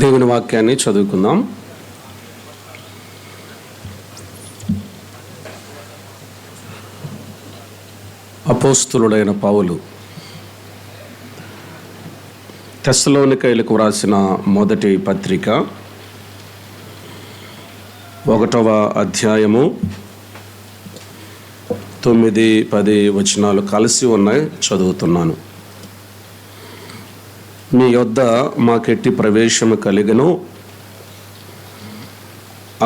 దేవుని వాక్యాన్ని చదువుకుందాం. అపోస్తులుడైన పౌలు తెస్సలోనికైలకు వ్రాసిన మొదటి పత్రిక 1వ అధ్యాయము 9-10 వచనాలు కలిసి ఉన్నాయి, చదువుతున్నాను. మీ యొద్ద మాకెట్టి ప్రవేశము కలిగెను,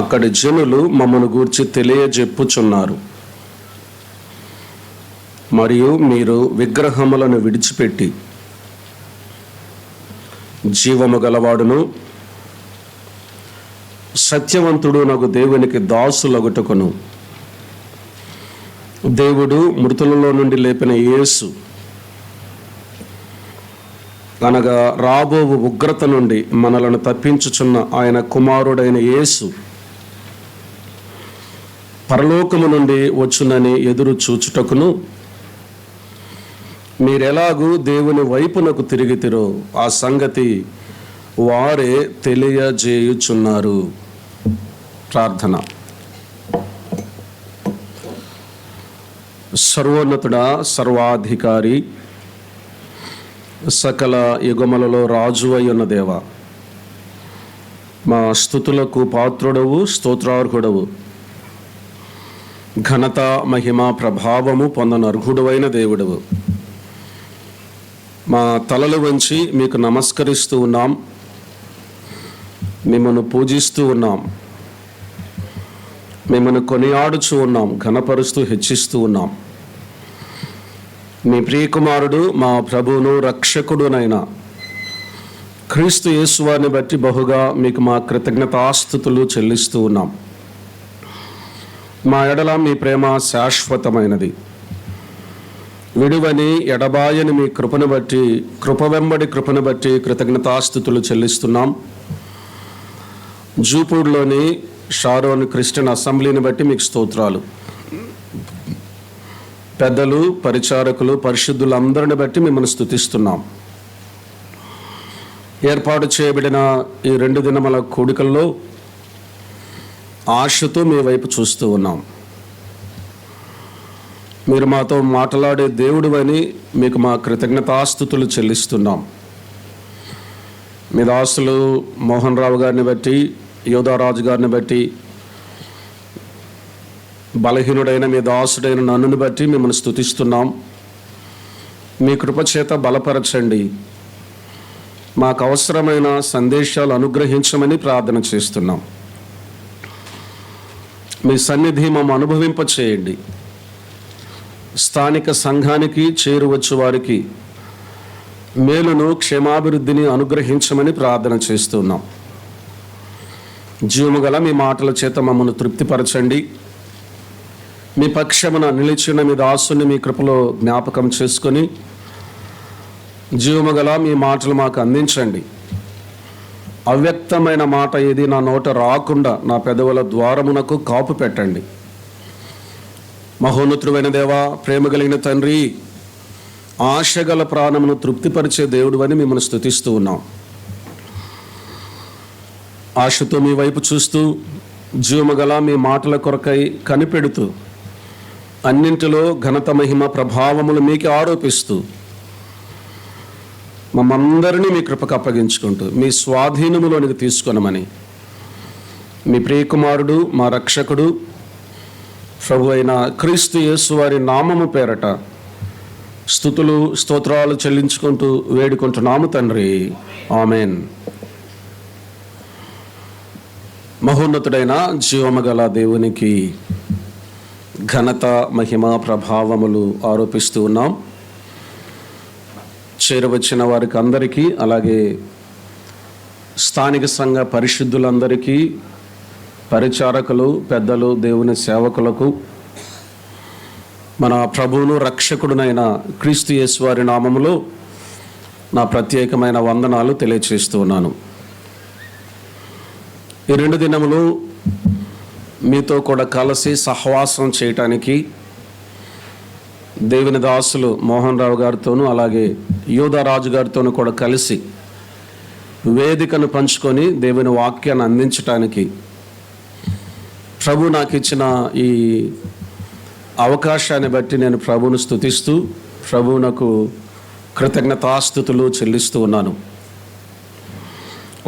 అక్కడి జనులు మమ్మను గూర్చి తెలియజెప్పుచున్నారు. మరియు మీరు విగ్రహములను విడిచిపెట్టి జీవము గలవాడును సత్యవంతుడు నగు దేవునికి దాసులగుటకును దేవుడు మృతులలో నుండి లేపిన యేసు అనగా రాబోవు ఉగ్రత నుండి మనలను తప్పించుచున్న ఆయన కుమారుడైన యేసు పరలోకము నుండి వచ్చునని ఎదురు చూచుటకును మీరెలాగూ దేవుని వైపునకు తిరిగితిరో ఆ సంగతి వారే తెలియజేయుచున్నారు. ప్రార్థన. సర్వోన్నతుడా, సర్వాధికారి, సకల యుగములలో రాజు అయ్యున్న దేవ, మా స్తుతులకు పాత్రుడవు, స్తోత్రార్హుడవు, ఘనత మహిమ ప్రభావము పొందనర్హుడవైన దేవుడవు. మా తలలు వంచి మీకు నమస్కరిస్తూ ఉన్నాం, మిమ్మల్ని పూజిస్తూ ఉన్నాం, మిమ్మల్ని కొనియాడుచూ ఉన్నాం, ఘనపరుస్తూ హెచ్చిస్తూ ఉన్నాం. మీ ప్రియకుమారుడు మా ప్రభువును రక్షకుడునైన క్రీస్తు యేసువారిని బట్టి బహుగా మీకు మా కృతజ్ఞతాస్తుతులు చెల్లిస్తూ ఉన్నాం. మా ఎడల మీ ప్రేమ శాశ్వతమైనది, విడువని ఎడబాయని మీ కృపను బట్టి, కృప వెంబడి కృపను బట్టి కృతజ్ఞతాస్తుతులు చెల్లిస్తున్నాం. జూపూడ్లోని షారోన్ క్రిస్టియన్ అసెంబ్లీని బట్టి మీకు స్తోత్రాలు. పెద్దలు, పరిచారకులు, పరిశుద్ధులందరిని బట్టి మిమ్మల్ని స్తుతిస్తున్నాం. ఏర్పాటు చేయబడిన ఈ 2 దినముల కూడికల్లో ఆశతో మీ వైపు చూస్తూ ఉన్నాం. మీరు మాతో మాట్లాడే దేవుడు అని మీకు మా కృతజ్ఞతాస్తుతులు చెల్లిస్తున్నాం. మీ దాసులు మోహన్ రావు గారిని బట్టి, యోధారాజు గారిని బట్టి, బలహీనుడైన మీ దాసుడైన నన్నుని బట్టి మిమ్మల్ని స్తుతిస్తున్నాం. మీ కృపచేత బలపరచండి, మాకు అవసరమైన సందేశాలు అనుగ్రహించమని ప్రార్థన చేస్తున్నాం. మీ సన్నిధి మమ్మ అనుభవింపచేయండి. స్థానిక సంఘానికి చేరువచ్చు వారికి మేలును, క్షేమాభివృద్ధిని అనుగ్రహించమని ప్రార్థన చేస్తున్నాం. జీవము గల మీ మాటల చేత మమ్మల్ని తృప్తిపరచండి. మీ పక్షమున నిలిచిన మీ దాసుని మీ కృపలో జ్ఞాపకం చేసుకొని జీవము గల మీ మాటలు మాకు అందించండి. అవ్యక్తమైన మాట ఏది నా నోట రాకుండా నా పెదవుల ద్వారమునకు కాపు పెట్టండి. మహోన్నతుడైన దేవా, ప్రేమ కలిగిన తండ్రి, ఆశగల ప్రాణమును తృప్తిపరిచే దేవుడు అని మిమ్మల్ని స్తుతిస్తూ ఉన్నాం. ఆశతో మీ వైపు చూస్తూ, జీవమగల మీ మాటల కొరకై కనిపెడుతూ, అన్నింటిలో ఘనత మహిమ ప్రభావములు మీకు ఆరోపిస్తూ, మమ్మందరినీ మీ కృపకు అప్పగించుకుంటూ మీ స్వాధీనములోనికి తీసుకొనమని మీ ప్రియకుమారుడు, మా రక్షకుడు, ప్రభు అయిన క్రీస్తు యేసు వారి నామము పేరట స్తుతులు, స్తోత్రాలు చెల్లించుకుంటూ వేడుకుంటున్నాము తండ్రి. ఆమెన్. మహోన్నతుడైన జీవమగల దేవునికి ఘనత మహిమ ప్రభావములు ఆరోపిస్తూ ఉన్నాం. చేరవచ్చిన వారికి అందరికీ, అలాగే స్థానిక సంఘ పరిశుద్ధులందరికీ, పరిచారకులు, పెద్దలు, దేవుని సేవకులకు, మన ప్రభువును రక్షకుడునైన క్రీస్తు యేసు వారి నామములో నా ప్రత్యేకమైన వందనాలు తెలియచేస్తూ ఉన్నాను. ఈ 2 దినములు మీతో కూడా కలిసి సహవాసం చేయటానికి దేవుని దాసులు మోహన్ రావు గారితోనూ అలాగే యోధారాజు గారితోనూ కూడా కలిసి వేదికను పంచుకొని దేవుని వాక్యాన్ని అందించటానికి ప్రభు నాకు ఇచ్చిన ఈ అవకాశాన్ని బట్టి నేను ప్రభువును స్తుతిస్తూ ప్రభువునకు కృతజ్ఞతాస్తుతులు చెల్లిస్తూ ఉన్నాను.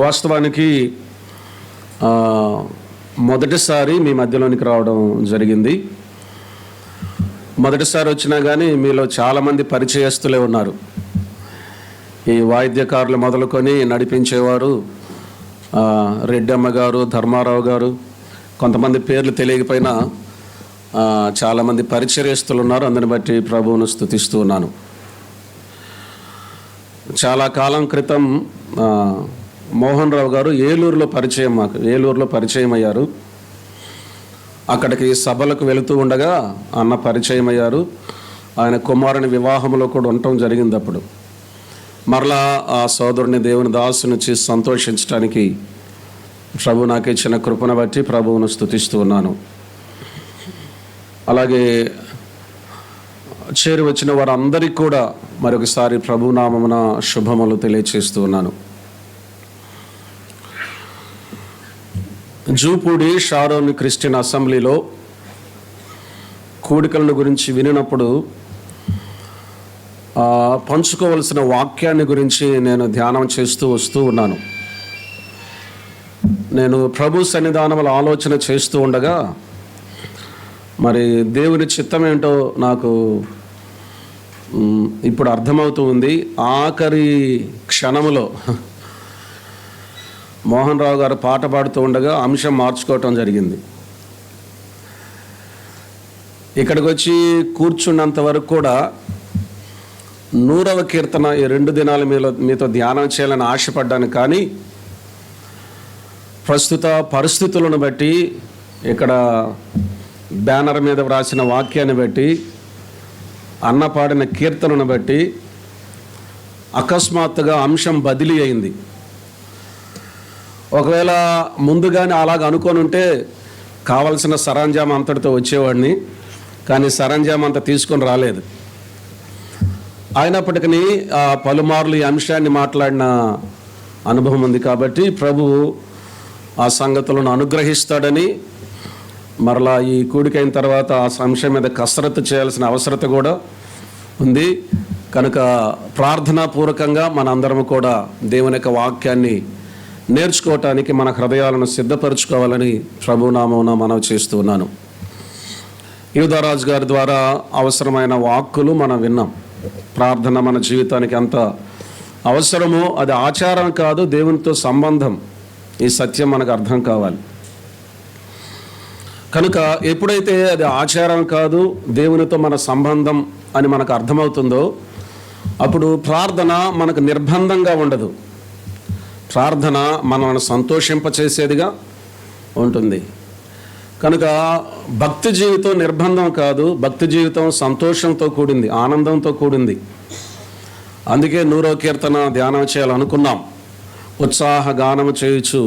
వాస్తవానికి మొదటిసారి మీ మధ్యలోనికి రావడం జరిగింది. మొదటిసారి వచ్చినా కానీ మీలో చాలామంది పరిచయస్తులే ఉన్నారు. ఈ వాయిద్యకారులు మొదలుకొని నడిపించేవారు రెడ్డమ్మ గారు, ధర్మారావు గారు, కొంతమంది పేర్లు తెలియకపోయినా చాలామంది పరిచయస్తులు ఉన్నారు. అందుని బట్టి ప్రభువును స్తుతిస్తూ ఉన్నాను. చాలా కాలం క్రితం మోహన్ రావు గారు ఏలూరులో పరిచయం అయ్యారు. అక్కడికి సభలకు వెళుతూ ఉండగా అన్న పరిచయం అయ్యారు. ఆయన కుమారుని వివాహంలో కూడా ఉండటం జరిగింది. అప్పుడు మరలా ఆ సోదరుని దేవుని దాసుని చూసి సంతోషించడానికి ప్రభు నాకు ఇచ్చిన కృపను బట్టి ప్రభువును స్తుతిస్తూ ఉన్నాను. అలాగే చేరి వచ్చిన వారందరికీ కూడా మరొకసారి ప్రభునామమున శుభములు తెలియచేస్తూ ఉన్నాను. జూపూడి షారోన్ క్రిస్టియన్ అసెంబ్లీలో కూడికలను గురించి వినినప్పుడు పంచుకోవలసిన వాక్యాన్ని గురించి నేను ధ్యానం చేస్తూ వస్తూ ఉన్నాను. నేను ప్రభు సన్నిధానముల ఆలోచన చేస్తూ ఉండగా మరి దేవుని చిత్తం ఏంటో నాకు ఇప్పుడు అర్థమవుతూ ఉంది. ఆఖరి క్షణములో మోహన్ రావు గారు పాట పాడుతూ ఉండగా అంశం మార్చుకోవటం జరిగింది. ఇక్కడికి వచ్చి కూర్చున్నంత వరకు కూడా 100వ కీర్తన ఈ 2 దినాల మీతో ధ్యానం చేయాలని ఆశపడ్డాను. కానీ ప్రస్తుత పరిస్థితులను బట్టి, ఇక్కడ బ్యానర్ మీద వ్రాసిన వాక్యాన్ని బట్టి, అన్న పాడిన కీర్తనను బట్టి అకస్మాత్తుగా అంశం బదిలీ అయింది. ఒకవేళ ముందుగానే అలాగ అనుకొని ఉంటే కావలసిన సరంజామా అంతటితో వచ్చేవాడిని. కానీ సరంజామా అంతా తీసుకొని రాలేదు. అయినప్పటికీ పలుమార్లు ఈ అంశాన్ని మాట్లాడిన అనుభవం ఉంది. కాబట్టి ప్రభువు ఆ సంగతులను అనుగ్రహిస్తాడని, మరలా ఈ కూడికైన తర్వాత ఆ అంశం మీద కసరత్తు చేయాల్సిన అవసరత కూడా ఉంది. కనుక ప్రార్థనాపూర్వకంగా మనందరము కూడా దేవుని యొక్క వాక్యాన్ని నేర్చుకోవటానికి మన హృదయాలను సిద్ధపరచుకోవాలని ప్రభునామమున మనవి చేస్తూ ఉన్నాను. యూదారాజు గారి ద్వారా అవసరమైన వాక్కులు మనం విన్నాం. ప్రార్థన మన జీవితానికి ఎంత అవసరమో అది ఆచారం కాదు, దేవునితో సంబంధం. ఈ సత్యం మనకు అర్థం కావాలి. కనుక ఎప్పుడైతే అది ఆచారం కాదు, దేవునితో మన సంబంధం అని మనకు అర్థమవుతుందో అప్పుడు ప్రార్థన మనకు నిర్బంధంగా ఉండదు. ప్రార్థన మనల్ని సంతోషింపచేసేదిగా ఉంటుంది. కనుక భక్తి జీవితం నిర్బంధం కాదు, భక్తి జీవితం సంతోషంతో కూడింది, ఆనందంతో కూడింది. అందుకే 100వ కీర్తన ధ్యానం చేయాలనుకున్నాం. ఉత్సాహ గానము చేయుచు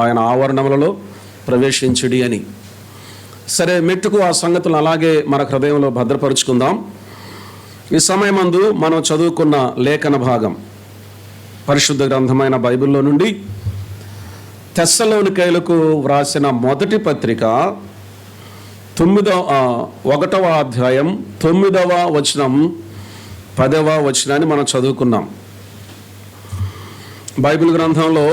ఆయన ఆవరణములలో ప్రవేశించుడి అని. సరే, మెట్టుకు ఆ సంగతులు అలాగే మన హృదయంలో భద్రపరుచుకుందాం. ఈ సమయమందు మనం చదువుకున్న లేఖన భాగం పరిశుద్ధ గ్రంథమైన బైబిల్లో నుండి తెస్సలోనికైలకు వ్రాసిన మొదటి పత్రిక 1వ అధ్యాయం 9వ వచనం 10వ వచనాన్ని మనం చదువుకున్నాం. బైబిల్ గ్రంథంలో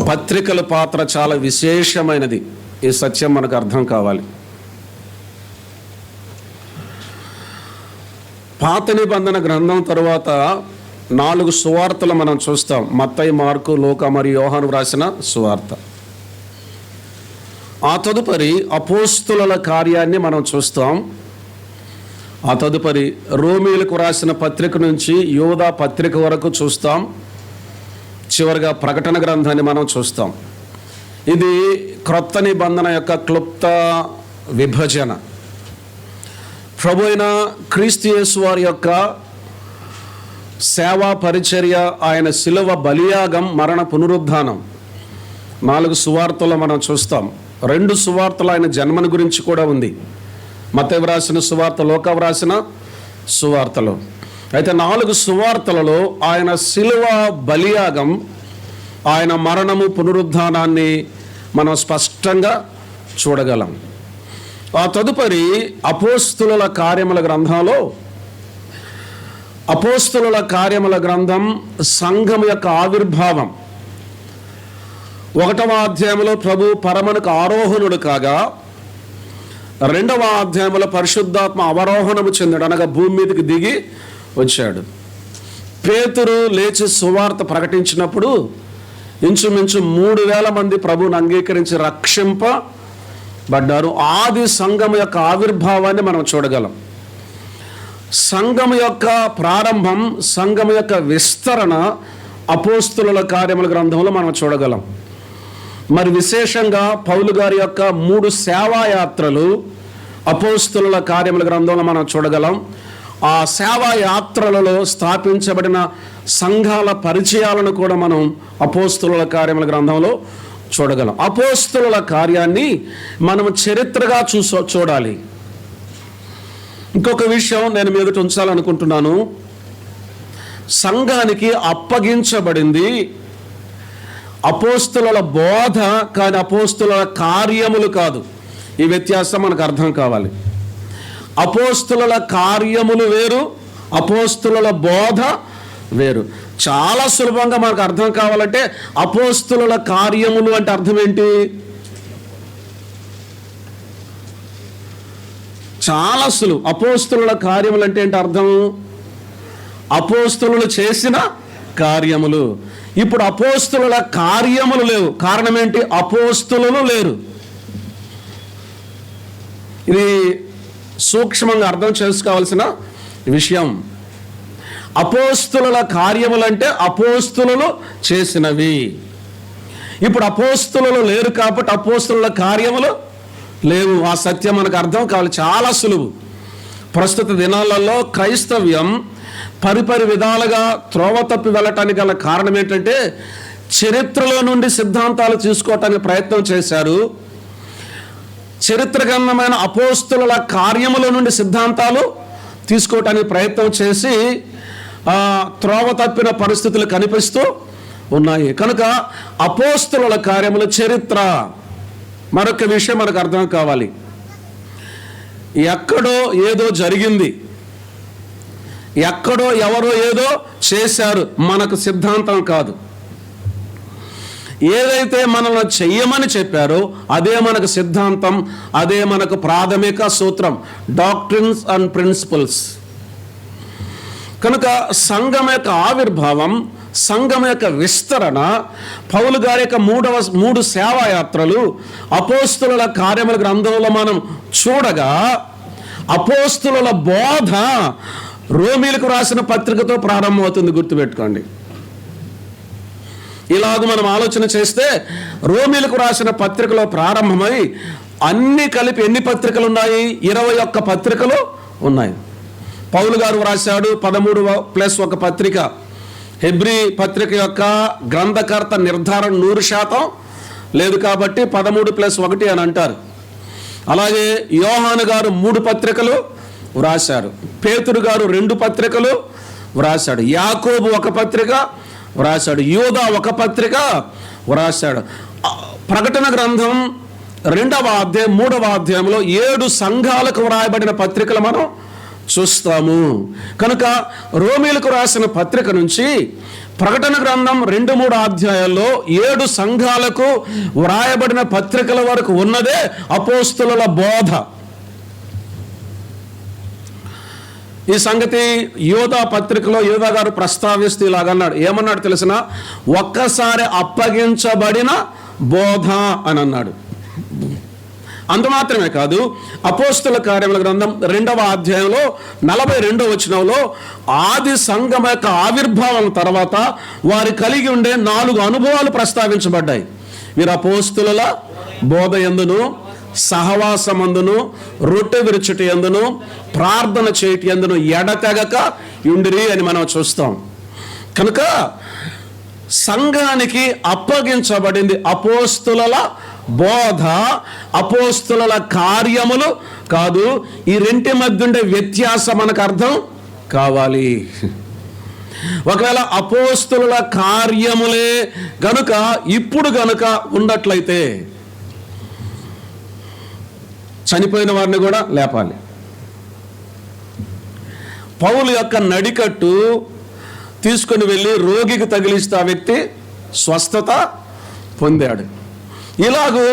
పత్రికల పాత్ర చాలా విశేషమైనది. ఈ సత్యం మనకు అర్థం కావాలి. పాత నిబంధన గ్రంథం తరువాత 4 సువార్తలు మనం చూస్తాం. మత్తయి, మార్కు, లూకా మరియు యోహాను వ్రాసిన సువార్త. ఆ తదుపరి అపోస్తుల కార్యాన్ని మనం చూస్తాం. ఆ తదుపరి రోమీలకు వ్రాసిన పత్రిక నుంచి యోధా పత్రిక వరకు చూస్తాం. చివరిగా ప్రకటన గ్రంథాన్ని మనం చూస్తాం. ఇది క్రొత్త నిబంధన యొక్క క్లుప్త విభజన. ప్రభు అయిన క్రీస్తు యేసు వారి యొక్క సేవా పరిచర్య, ఆయన శిలువ బలియాగం, మరణ పునరుద్ధానం 4 సువార్తలు మనం చూస్తాం. 2 సువార్తలు ఆయన జన్మను గురించి కూడా ఉంది. మత్తయి వ్రాసిన సువార్త, లూకా వ్రాసిన సువార్తలు. అయితే 4 సువార్తలలో ఆయన శిలువ బలియాగం, ఆయన మరణము, పునరుద్ధానాన్ని మనం స్పష్టంగా చూడగలం. ఆ తదుపరి అపోస్తుల కార్యముల గ్రంథంలో, అపోస్తుల కార్యముల గ్రంథం సంఘం యొక్క ఆవిర్భావం 1వ అధ్యాయంలో ప్రభు పరమనుకు ఆరోహణుడు కాగా, 2వ అధ్యాయంలో పరిశుద్ధాత్మ అవరోహణము చెందాడు, అనగా భూమి మీదకి దిగి వచ్చాడు. పేతురు లేచి సువార్త ప్రకటించినప్పుడు ఇంచుమించు 3000 మంది ప్రభువుని అంగీకరించి రక్షింపబడ్డారు. ఆది సంఘం యొక్క ఆవిర్భావాన్ని మనం చూడగలం. సంఘం యొక్క ప్రారంభం, సంఘం యొక్క విస్తరణ అపోస్తుల కార్యముల గ్రంథంలో మనం చూడగలం. మరి విశేషంగా పౌలు గారి యొక్క 3 సేవాయాత్రలు అపోస్తుల కార్యముల గ్రంథంలో మనం చూడగలం. ఆ సేవాయాత్రలలో స్థాపించబడిన సంఘాల పరిచయాలను కూడా మనం అపోస్తుల కార్యముల గ్రంథంలో చూడగలం. అపోస్తుల కార్యాన్ని మనం చరిత్రగా చూడాలి. ఇంకొక విషయం నేను మీదట ఉంచాలనుకుంటున్నాను. సంఘానికి అప్పగించబడింది అపోస్తుల బోధ కానీ అపోస్తుల కార్యములు కాదు. ఈ వ్యత్యాసం మనకు అర్థం కావాలి. అపోస్తుల కార్యములు వేరు, అపోస్తుల బోధ వేరు. చాలా సులభంగా మనకు అర్థం కావాలంటే అపోస్తుల కార్యములు అంటే అర్థం ఏంటి? చాలా సులువు. అపోస్తుల కార్యములు అంటే ఏంటి అర్థం? అపోస్తులు చేసిన కార్యములు. ఇప్పుడు అపోస్తుల కార్యములు లేవు. కారణం ఏంటి? అపోస్తులు లేరు. ఇది సూక్ష్మంగా అర్థం చేసుకోవాల్సిన విషయం. అపోస్తుల కార్యములు అంటే అపోస్తులు చేసినవి. ఇప్పుడు అపోస్తులు లేరు కాబట్టి అపోస్తుల కార్యములు లేవు. ఆ సత్యం మనకు అర్థం కావాలి. చాలా సులువు. ప్రస్తుత దినాలలో క్రైస్తవ్యం పరిపరి విధాలుగా త్రోవ తప్పి వెళ్ళటానికి గల కారణం ఏంటంటే చరిత్రలో నుండి సిద్ధాంతాలు తీసుకోవటానికి ప్రయత్నం చేశారు. చరిత్ర గ్రంథమైన అపోస్తుల కార్యముల నుండి సిద్ధాంతాలు తీసుకోవటానికి ప్రయత్నం చేసి త్రోవ తప్పిన పరిస్థితులు కనిపిస్తూ ఉన్నాయి. కనుక అపోస్తుల కార్యముల చరిత్ర. మరొక విషయం మనకు అర్థం కావాలి. ఎక్కడో ఏదో జరిగింది, ఎక్కడో ఎవరో ఏదో చేశారు మనకు సిద్ధాంతం కాదు. ఏదైతే మనల్ని చెయ్యమని చెప్పారో అదే మనకు సిద్ధాంతం, అదే మనకు ప్రాథమిక సూత్రం, డాక్ట్రిన్స్ అండ్ ప్రిన్సిపల్స్. కనుక సంఘం యొక్క ఆవిర్భావం, సంఘం యొక్క విస్తరణ, పౌలు గారి యొక్క 3 సేవాయాత్రలు అపోస్తుల కార్యముల గ్రంథంలో మనం చూడగా అపోస్తుల బోధ రోమీలకు రాసిన పత్రికతో ప్రారంభమవుతుంది. గుర్తుపెట్టుకోండి. ఇలాగ మనం ఆలోచన చేస్తే రోమీలకు రాసిన పత్రికలో ప్రారంభమై అన్ని కలిపి ఎన్ని పత్రికలు ఉన్నాయి? 21 పత్రికలు ఉన్నాయి. పౌలు గారు రాశాడు 13+1 పత్రిక. హెబ్రీ పత్రిక యొక్క గ్రంథకర్త నిర్ధారణ 100% లేదు కాబట్టి 13+1 అని అంటారు. అలాగే యోహాను గారు 3 పత్రికలు వ్రాశాడు. పేతురు గారు 2 పత్రికలు వ్రాశాడు. యాకోబు 1 పత్రిక వ్రాశాడు. యూదా 1 పత్రిక వ్రాశాడు. ప్రకటన గ్రంథం 2వ అధ్యాయం 3వ అధ్యాయంలో 7 సంఘాలకు వ్రాయబడిన పత్రికలు మనం చూస్తాము. కనుక రోమీలకు రాసిన పత్రిక నుంచి ప్రకటన గ్రంథం 2-3 అధ్యాయాల్లో 7 సంఘాలకు వ్రాయబడిన పత్రికల వరకు ఉన్నదే అపోస్తుల బోధ. ఈ సంగతి యోధా పత్రికలో యోధా గారు ప్రస్తావిస్తూ ఇలాగన్నాడు. ఏమన్నాడు తెలిసిన? ఒక్కసారి అప్పగించబడిన బోధ అని అన్నాడు. అంత మాత్రమే కాదు, అపోస్తుల కార్యముల గ్రంథం 2వ అధ్యాయంలో 42వ వచనంలో ఆది సంఘం యొక్క ఆవిర్భావం తర్వాత వారు కలిగి ఉండే 4 అనుభవాలు ప్రస్తావించబడ్డాయి. వీరు అపోస్తుల బోధ యందును, సహవాసమందును, రొట్టె విరుచుట యందును, ప్రార్థన చేయటి యందును ఎడతెగక ఉండిరి అని మనం చూస్తాం. కనుక సంఘానికి అప్పగించబడింది అపోస్తుల బోధ, అపోస్తుల కార్యములు కాదు. ఈ రెంటి మధ్య ఉండే వ్యత్యాసం మనకు అర్థం కావాలి. ఒకవేళ అపోస్తలుల కార్యములే గనుక ఇప్పుడు గనుక ఉన్నట్లయితే చనిపోయిన వారిని కూడా లేపాలి. పౌలు యొక్క నడికట్టు తీసుకొని వెళ్ళి రోగికి తగిలిస్తే ఆ వ్యక్తి స్వస్థత పొందాడు. ఇలాగూ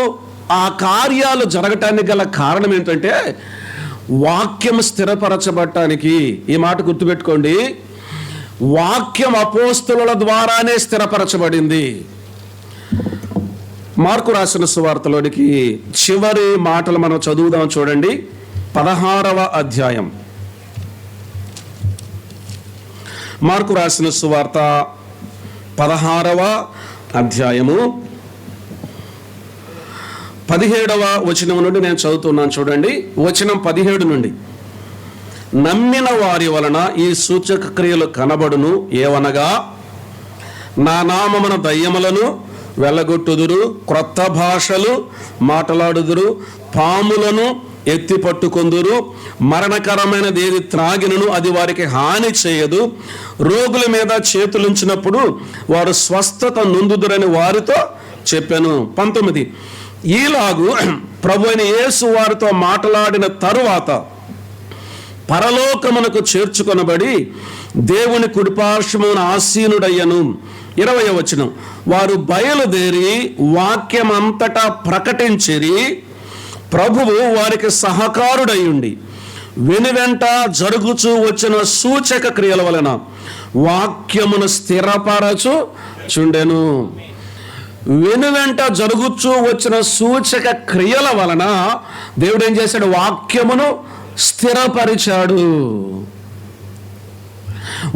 ఆ కార్యాలు జరగటానికి గల కారణం ఏంటంటే వాక్యం స్థిరపరచబడటానికి. ఈ మాట గుర్తుపెట్టుకోండి, వాక్యం అపోస్తలుల ద్వారానే స్థిరపరచబడింది. మార్కు రాసిన సువార్తలోనికి చివరి మాటలు మనం చదువుదాం. చూడండి, 16వ అధ్యాయం. మార్కు రాసిన సువార్త 16వ అధ్యాయము 17వ వచనం నుండి నేను చదువుతున్నాను. చూడండి, వచనం 17 నుండి. నమ్మిన వారి వలన ఈ సూచక క్రియలు కనబడును, ఏవనగా నా నామమున దయ్యములను వెళ్ళగొట్టుదురు, క్రొత్త భాషలు మాట్లాడుదురు, పాములను ఎత్తి పట్టుకొందురు, మరణకరమైనది ఏది త్రాగినను అది వారికి హాని చేయదు, రోగుల మీద చేతులుంచినప్పుడు వారు స్వస్థత నొందుదురని వారితో చెప్పాను. 19. ఈలాగు ప్రభువైన యేసు వారితో మాట్లాడిన తరువాత పరలోకమునకు చేర్చుకొనబడి దేవుని కుడిపార్శ్వమున ఆసీనుడయ్యను. 20వ వచనం. వారు బయలుదేరి వాక్యమంతటా ప్రకటించిరి, ప్రభువు వారికి సహకారుడయ్యుండి వెనువెంట జరుగుచూ వచ్చిన సూచక క్రియల వలన వాక్యమును స్థిరపరచుచుండెను. వెనువెంట జరుగుచూ వచ్చిన సూచక క్రియల వలన దేవుడు ఏం చేశాడు? వాక్యమును స్థిరపరిచాడు.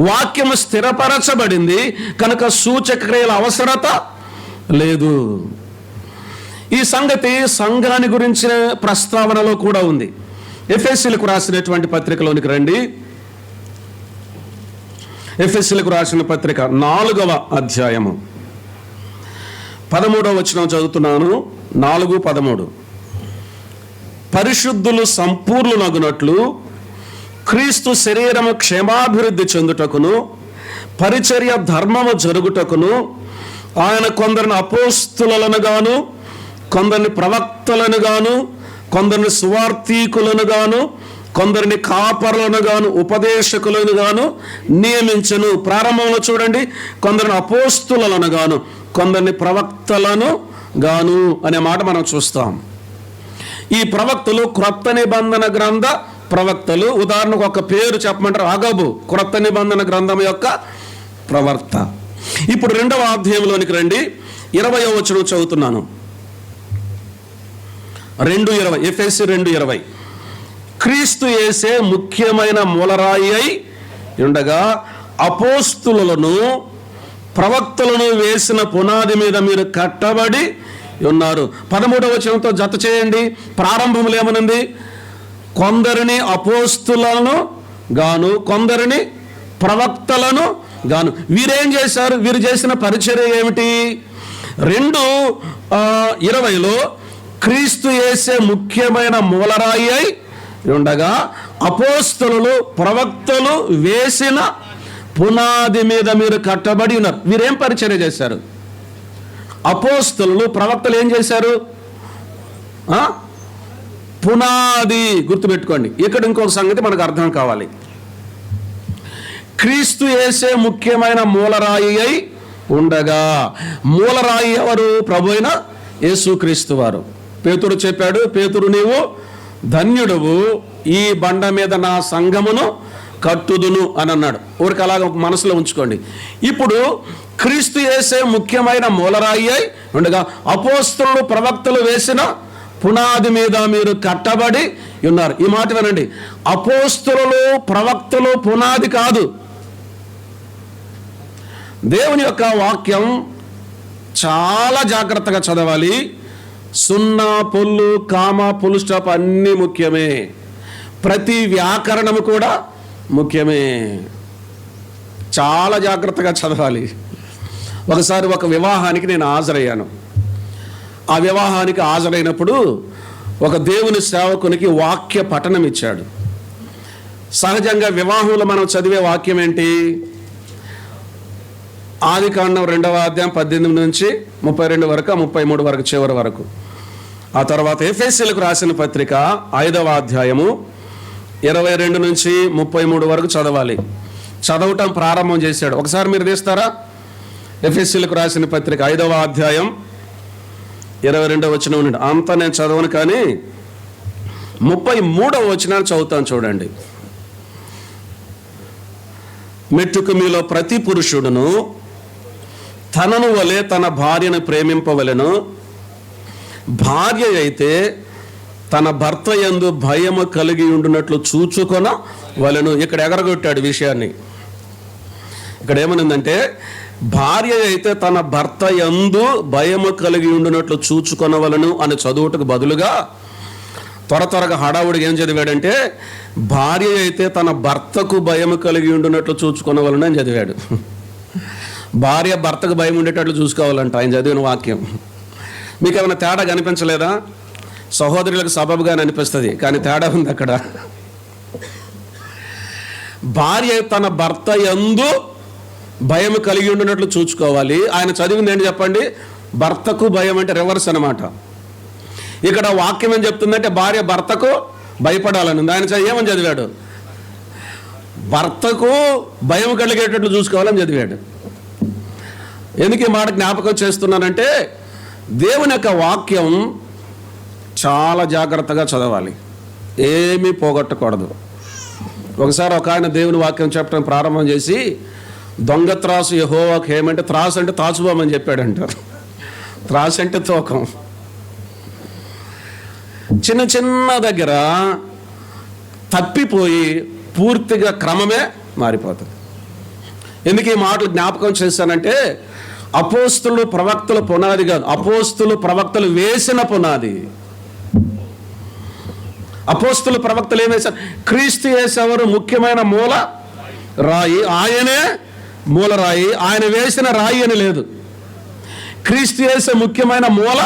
వాక్యము స్థిరపరచబడింది కనుక సూచక క్రియల అవసరత లేదు. ఈ సంగతి సంఘాన్ని గురించిన ప్రస్తావనలో కూడా ఉంది. ఎఫెసీయులకు రాసినటువంటి పత్రికలోనికి రండి. ఎఫెసీయులకు రాసిన పత్రిక 4వ అధ్యాయము 13వ వచనం చదువుతున్నాను. 4:13. పరిశుద్ధులు సంపూర్ణులగునట్లు క్రీస్తు శరీరము క్షేమాభివృద్ధి చెందుటకును పరిచర్య ధర్మము జరుగుటకును ఆయన కొందరిని అపోస్తులను గాను, కొందరిని ప్రవక్తలను గాను, కొందరిని సువార్తీకులను గాను, కొందరిని కాపరులను గాను, ఉపదేశకులను గాను నియమించను. ప్రారంభంలో చూడండి, కొందరిని అపోస్తులను గాను, కొందరిని ప్రవక్తలను గాను అనే మాట మనం చూస్తాం. ఈ ప్రవక్తలు క్రొత్త నిబంధన గ్రంథ ప్రవక్తలు. ఉదాహరణకు ఒక పేరు చెప్పమంటారు, అగబు, క్రొత్త నిబంధన గ్రంథం యొక్క ప్రవక్త. ఇప్పుడు 2వ అధ్యాయంలోనికి రండి. 20వ వచనం చదువుతున్నాను. 2:20. ఎఫెసీ 2:20. క్రీస్తు యేసే ముఖ్యమైన మూలరాయి అయి ఉండగా అపోస్తులను ప్రవక్తలను వేసిన పునాది మీద మీరు కట్టబడి ఉన్నారు. 13వ వచనంతో జత చేయండి. ప్రారంభంలో ఏమనుంది? కొందరిని అపోస్తులను గాను, కొందరిని ప్రవక్తలను గాను. వీరేం చేశారు? వీరు చేసిన పరిచర్య ఏమిటి? 2:20లో క్రీస్తు యేసే ముఖ్యమైన మూలరాయి అయి ఉండగా అపోస్తలులు ప్రవక్తలు వేసిన పునాది మీద మీరు కట్టబడి ఉన్నారు. వీరేం పరిచర్య చేశారు? అపోస్తలులు ప్రవక్తలు ఏం చేశారు? పునాది. గుర్తుపెట్టుకోండి. ఇక్కడ ఇంకొక సంగతి మనకు అర్థం కావాలి. క్రీస్తు యేసే ముఖ్యమైన మూలరాయి అయి ఉండగా, మూలరాయి ఎవరు? ప్రభువైన యేసుక్రీస్తు వారు. పేతురు చెప్పాడు, పేతురు నీవు ధన్యుడవు, ఈ బండ మీద నా సంఘమును కట్టుదును అని అన్నాడు. ఊరికి అలాగ మనసులో ఉంచుకోండి. ఇప్పుడు క్రీస్తు యేసే ముఖ్యమైన మూలరాయి అయి ఉండగా అపోస్తలులు ప్రవక్తలు వేసిన పునాది మీద మీరు కట్టబడి ఉన్నారు. ఈ మాట వినండి. అపోస్తలులు ప్రవక్తలు పునాది కాదు. దేవుని యొక్క వాక్యం చాలా జాగ్రత్తగా చదవాలి. సున్నా, పొల్లు, కామ, ఫుల్ స్టాప్ అన్నీ ముఖ్యమే. ప్రతి వ్యాకరణము కూడా ముఖ్యమే. చాలా జాగ్రత్తగా చదవాలి. ఒకసారి ఒక వివాహానికి నేను హాజరయ్యాను. ఆ వివాహానికి హాజరైనప్పుడు ఒక దేవుని సేవకునికి వాక్య పఠనం ఇచ్చాడు. సహజంగా వివాహంలో మనం చదివే వాక్యం ఏంటి? ఆదికాండం 2వ అధ్యాయం 18 నుంచి 32 వరకు, 33 వరకు, చివరి వరకు. ఆ తర్వాత ఎఫెసీయులకు రాసిన పత్రిక 5వ అధ్యాయము 22 నుంచి 33 వరకు చదవాలి. చదవటం ప్రారంభం చేశాడు. ఒకసారి మీరు తీస్తారా? ఎఫెసీయులకు రాసిన పత్రిక 5వ అధ్యాయం 22వ వచనం నుండి. అంతా నేను చదవను, కానీ 33వ వచనాన్ని చదువుతాను, చూడండి. మెట్టుకు మీలో ప్రతి పురుషుడును తనను వలె తన భార్యను ప్రేమింపవలెను, భార్య అయితే తన భర్త యందు భయము కలిగి ఉండునట్లు చూచుకొన వలెను. ఇక్కడ ఎగరగొట్టాడు విషయాన్ని. ఇక్కడ ఏమనుందంటే, భార్య అయితే తన భర్త యందు భయము కలిగి ఉండునట్లు చూచుకొనవలను అని చదువుటకు బదులుగా త్వరగా హడావుడిగా ఏం చదివాడంటే, భార్య అయితే తన భర్తకు భయము కలిగి ఉండునట్లు చూచుకొనవలను అని చదివాడు. భార్య భర్తకు భయం ఉండేటట్లు చూసుకోవాలంట ఆయన చదివిన వాక్యం. మీకు ఏమైనా తేడా కనిపించలేదా? సహోదరులకు సబబుగా అనిపిస్తుంది, కానీ తేడా ఉంది అక్కడ. భార్య తన భర్త యందు భయం కలిగి ఉండినట్లు చూసుకోవాలి. ఆయన చదివింది ఏంటి చెప్పండి? భర్తకు భయం అంటే రివర్స్ అనమాట. ఇక్కడ వాక్యం ఏం చెప్తుందంటే, భార్య భర్తకు భయపడాలని. ఆయన ఏమని చదివాడు? భర్తకు భయం కలిగేటట్లు చూసుకోవాలని చదివాడు. ఎందుకు ఈ మాట జ్ఞాపకం చేస్తున్నానంటే, దేవుని యొక్క వాక్యం చాలా జాగ్రత్తగా చదవాలి, ఏమీ పోగొట్టకూడదు. ఒకసారి ఒక ఆయన దేవుని వాక్యం చెప్పడం ప్రారంభం చేసి, దొంగ త్రాసు యెహోవాకు ఏమంటే, త్రాసు అంటే తాచుబోమని చెప్పాడంటారు. త్రాసు అంటే తూకం. చిన్న చిన్న దగ్గర తప్పిపోయి పూర్తిగా క్రమమే మారిపోతుంది. ఎందుకు ఈ మాటలు జ్ఞాపకం చేశానంటే, అపోస్తులు ప్రవక్తల పునాది కాదు, అపోస్తులు ప్రవక్తలు వేసిన పునాది. అపోస్తులు ప్రవక్తలు ఏం వేశారు? క్రీస్తు యేసు ఎవరు? ముఖ్యమైన మూల రాయి. ఆయనే మూల రాయి. ఆయన వేసిన రాయి అని లేదు. క్రీస్తు యేసు ముఖ్యమైన మూల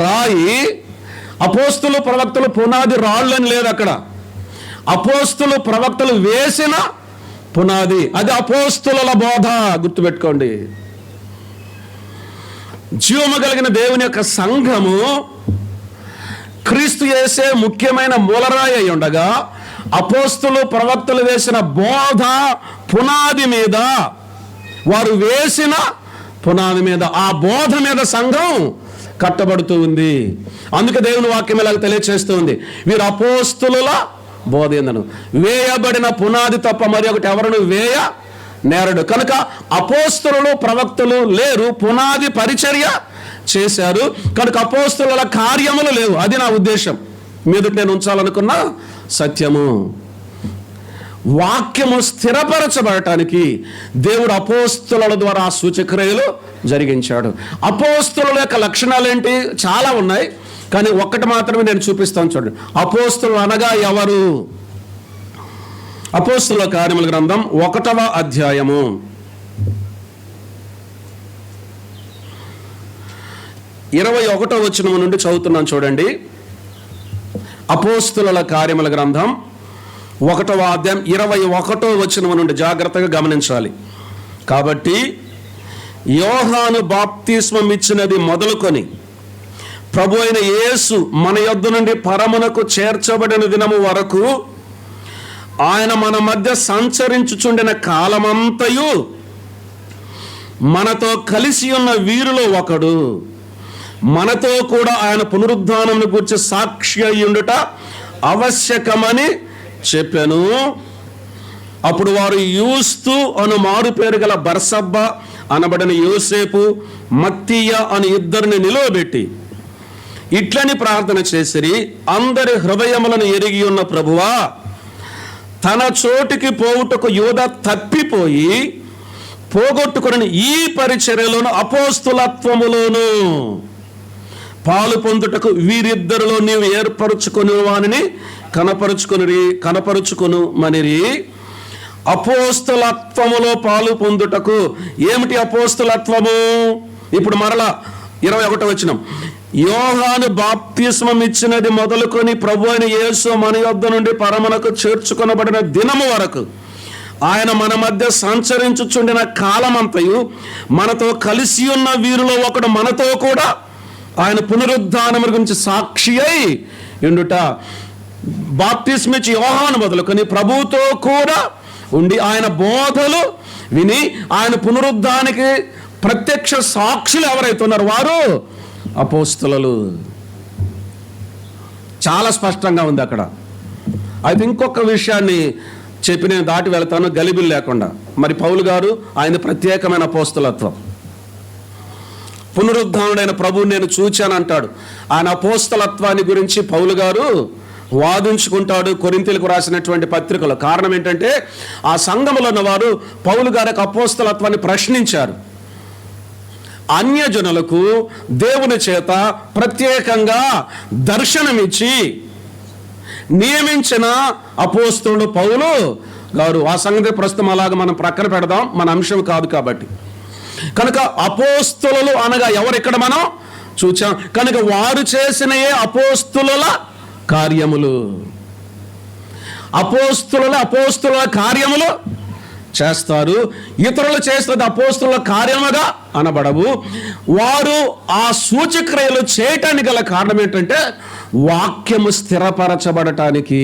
రాయి. అపోస్తులు ప్రవక్తలు పునాది రాళ్ళు అని లేదు అక్కడ. అపోస్తులు ప్రవక్తలు వేసిన పునాది, అది అపోస్తుల బోధ. గుర్తుపెట్టుకోండి. జీవము కలిగిన దేవుని యొక్క సంఘము క్రీస్తు యేసే ముఖ్యమైన మూలరాయి అయి ఉండగా, అపోస్తులు ప్రవక్తలు వేసిన బోధ పునాది మీద, వారు వేసిన పునాది మీద, ఆ బోధ మీద సంఘం కట్టబడుతూ ఉంది. అందుకే దేవుని వాక్యం ఇలాగ తెలియచేస్తూ ఉంది, వీరు అపోస్తుల బోధ ఎందను వేయబడిన పునాది తప్ప మరి ఒకటి ఎవరును వేయ నేరడు. కనుక అపోస్తులు ప్రవక్తలు లేరు, పునాది పరిచర్య చేశారు. కనుక అపోస్తుల కార్యములు లేవు. అది నా ఉద్దేశం, మీద నేను ఉంచాలనుకున్న సత్యము. వాక్యము స్థిరపరచబడటానికి దేవుడు అపోస్తుల ద్వారా ఆ సూచక్రియలు జరిగించాడు. అపోస్తుల యొక్క లక్షణాలు ఏంటి? చాలా ఉన్నాయి, కానీ ఒక్కటి మాత్రమే నేను చూపిస్తాను, చూడండి. అపోస్తులు అనగా ఎవరు? అపోస్తుల కార్యముల గ్రంథం 1వ అధ్యాయము 21వ వచనం నుండి చదువుతున్నాను, చూడండి. అపోస్తుల కార్యముల గ్రంథం 1వ అధ్యాయం 21వ వచనం నుండి జాగ్రత్తగా గమనించాలి. కాబట్టి యోహాను బాప్తిస్మం ఇచ్చినది మొదలుకొని ప్రభు అయిన యేసు మన యొద్ద నుండి పరమునకు చేర్చబడిన దినము వరకు ఆయన మన మధ్య సంచరించుచుండిన కాలమంతయు మనతో కలిసి ఉన్న వీరిలో ఒకడు, మనతో కూడా ఆయన పునరుద్ధానమును గురించి సాక్షి అయ్యుండుట ఆవశ్యకమని చెప్పాను. అప్పుడు వారు యూస్తు అను మారు పేరు గల బర్సబ్బ అనబడిన యోసేపు, మత్తీయ అని ఇద్దరిని నిలువబెట్టి ఇట్లని ప్రార్థన చేసిరి, అందరి హృదయములను ఎరిగి ఉన్న ప్రభువా, తన చోటికి పోవుటకు యూద తప్పిపోయి పోగొట్టుకుని ఈ పరిచర్యలోను అపోస్తులత్వములోను పాలు పొందుటకు వీరిద్దరిలో నీవు ఏర్పరచుకుని వానిని కనపరుచుకొను మనిరి. అపోస్తులత్వములో పాలు పొందుటకు. ఏమిటి అపోస్తులత్వము? ఇప్పుడు మరలా 21వ వచనం, యోహాను బాప్తిస్మం ఇచ్చినది మొదలుకొని ప్రభు అయిన యేసు మన యొద్ద నుండి పరమునకు చేర్చుకొనబడిన దినము వరకు ఆయన మన మధ్య సంచరించుచుండిన కాలమంతయు మనతో కలిసి ఉన్న వీరిలో ఒకడు మనతో కూడా ఆయన పునరుద్ధానం గురించి సాక్షి అయి ఉండుట. బాప్తిస్మిచ్చి యోహాను మొదలుకొని ప్రభువుతో కూడా ఉండి ఆయన బోధలు విని ఆయన పునరుద్ధానికి ప్రత్యక్ష సాక్షులు ఎవరైతే ఉన్నారో వారు అపోస్తలులు. చాలా స్పష్టంగా ఉంది అక్కడ. అయితే ఇంకొక విషయాన్ని చెప్పి నేను దాటి వెళ్తాను, గలిబిలు లేకుండా. మరి పౌలు గారు ఆయన ప్రత్యేకమైన అపోస్తలత్వం, పునరుద్ధానుడైన ప్రభువు నేను చూచాను అంటాడు. ఆయన అపోస్తలత్వాన్ని గురించి పౌలు గారు వాదించుకుంటాడు కొరింథీయులకు రాసినటువంటి పత్రికలో. కారణం ఏంటంటే ఆ సంఘములో ఉన్నవారు పౌలు గారి అపోస్తలత్వాన్ని ప్రశ్నించారు. అన్యజనులకు దేవుని చేత ప్రత్యేకంగా దర్శనమిచ్చి నియమించిన అపోస్తలుడు పౌలు గారు. ఆ సంగతి ప్రస్తుతం అలాగా మనం ప్రక్కన పెడదాం, మన అంశం కాదు కాబట్టి. కనుక అపోస్తలులు అనగా ఎవరు ఇక్కడ మనం చూచాం. కనుక వారు చేసినయే అపోస్తలుల కార్యములు. అపోస్తలుల కార్యములు చేస్తారు. ఇతరులు చేస్తున్నది అపోస్తలుల కార్యముగా అనబడవు. వారు ఆ సూచక్రియలు చేయటానికి గల కారణం ఏంటంటే వాక్యము స్థిరపరచబడటానికి.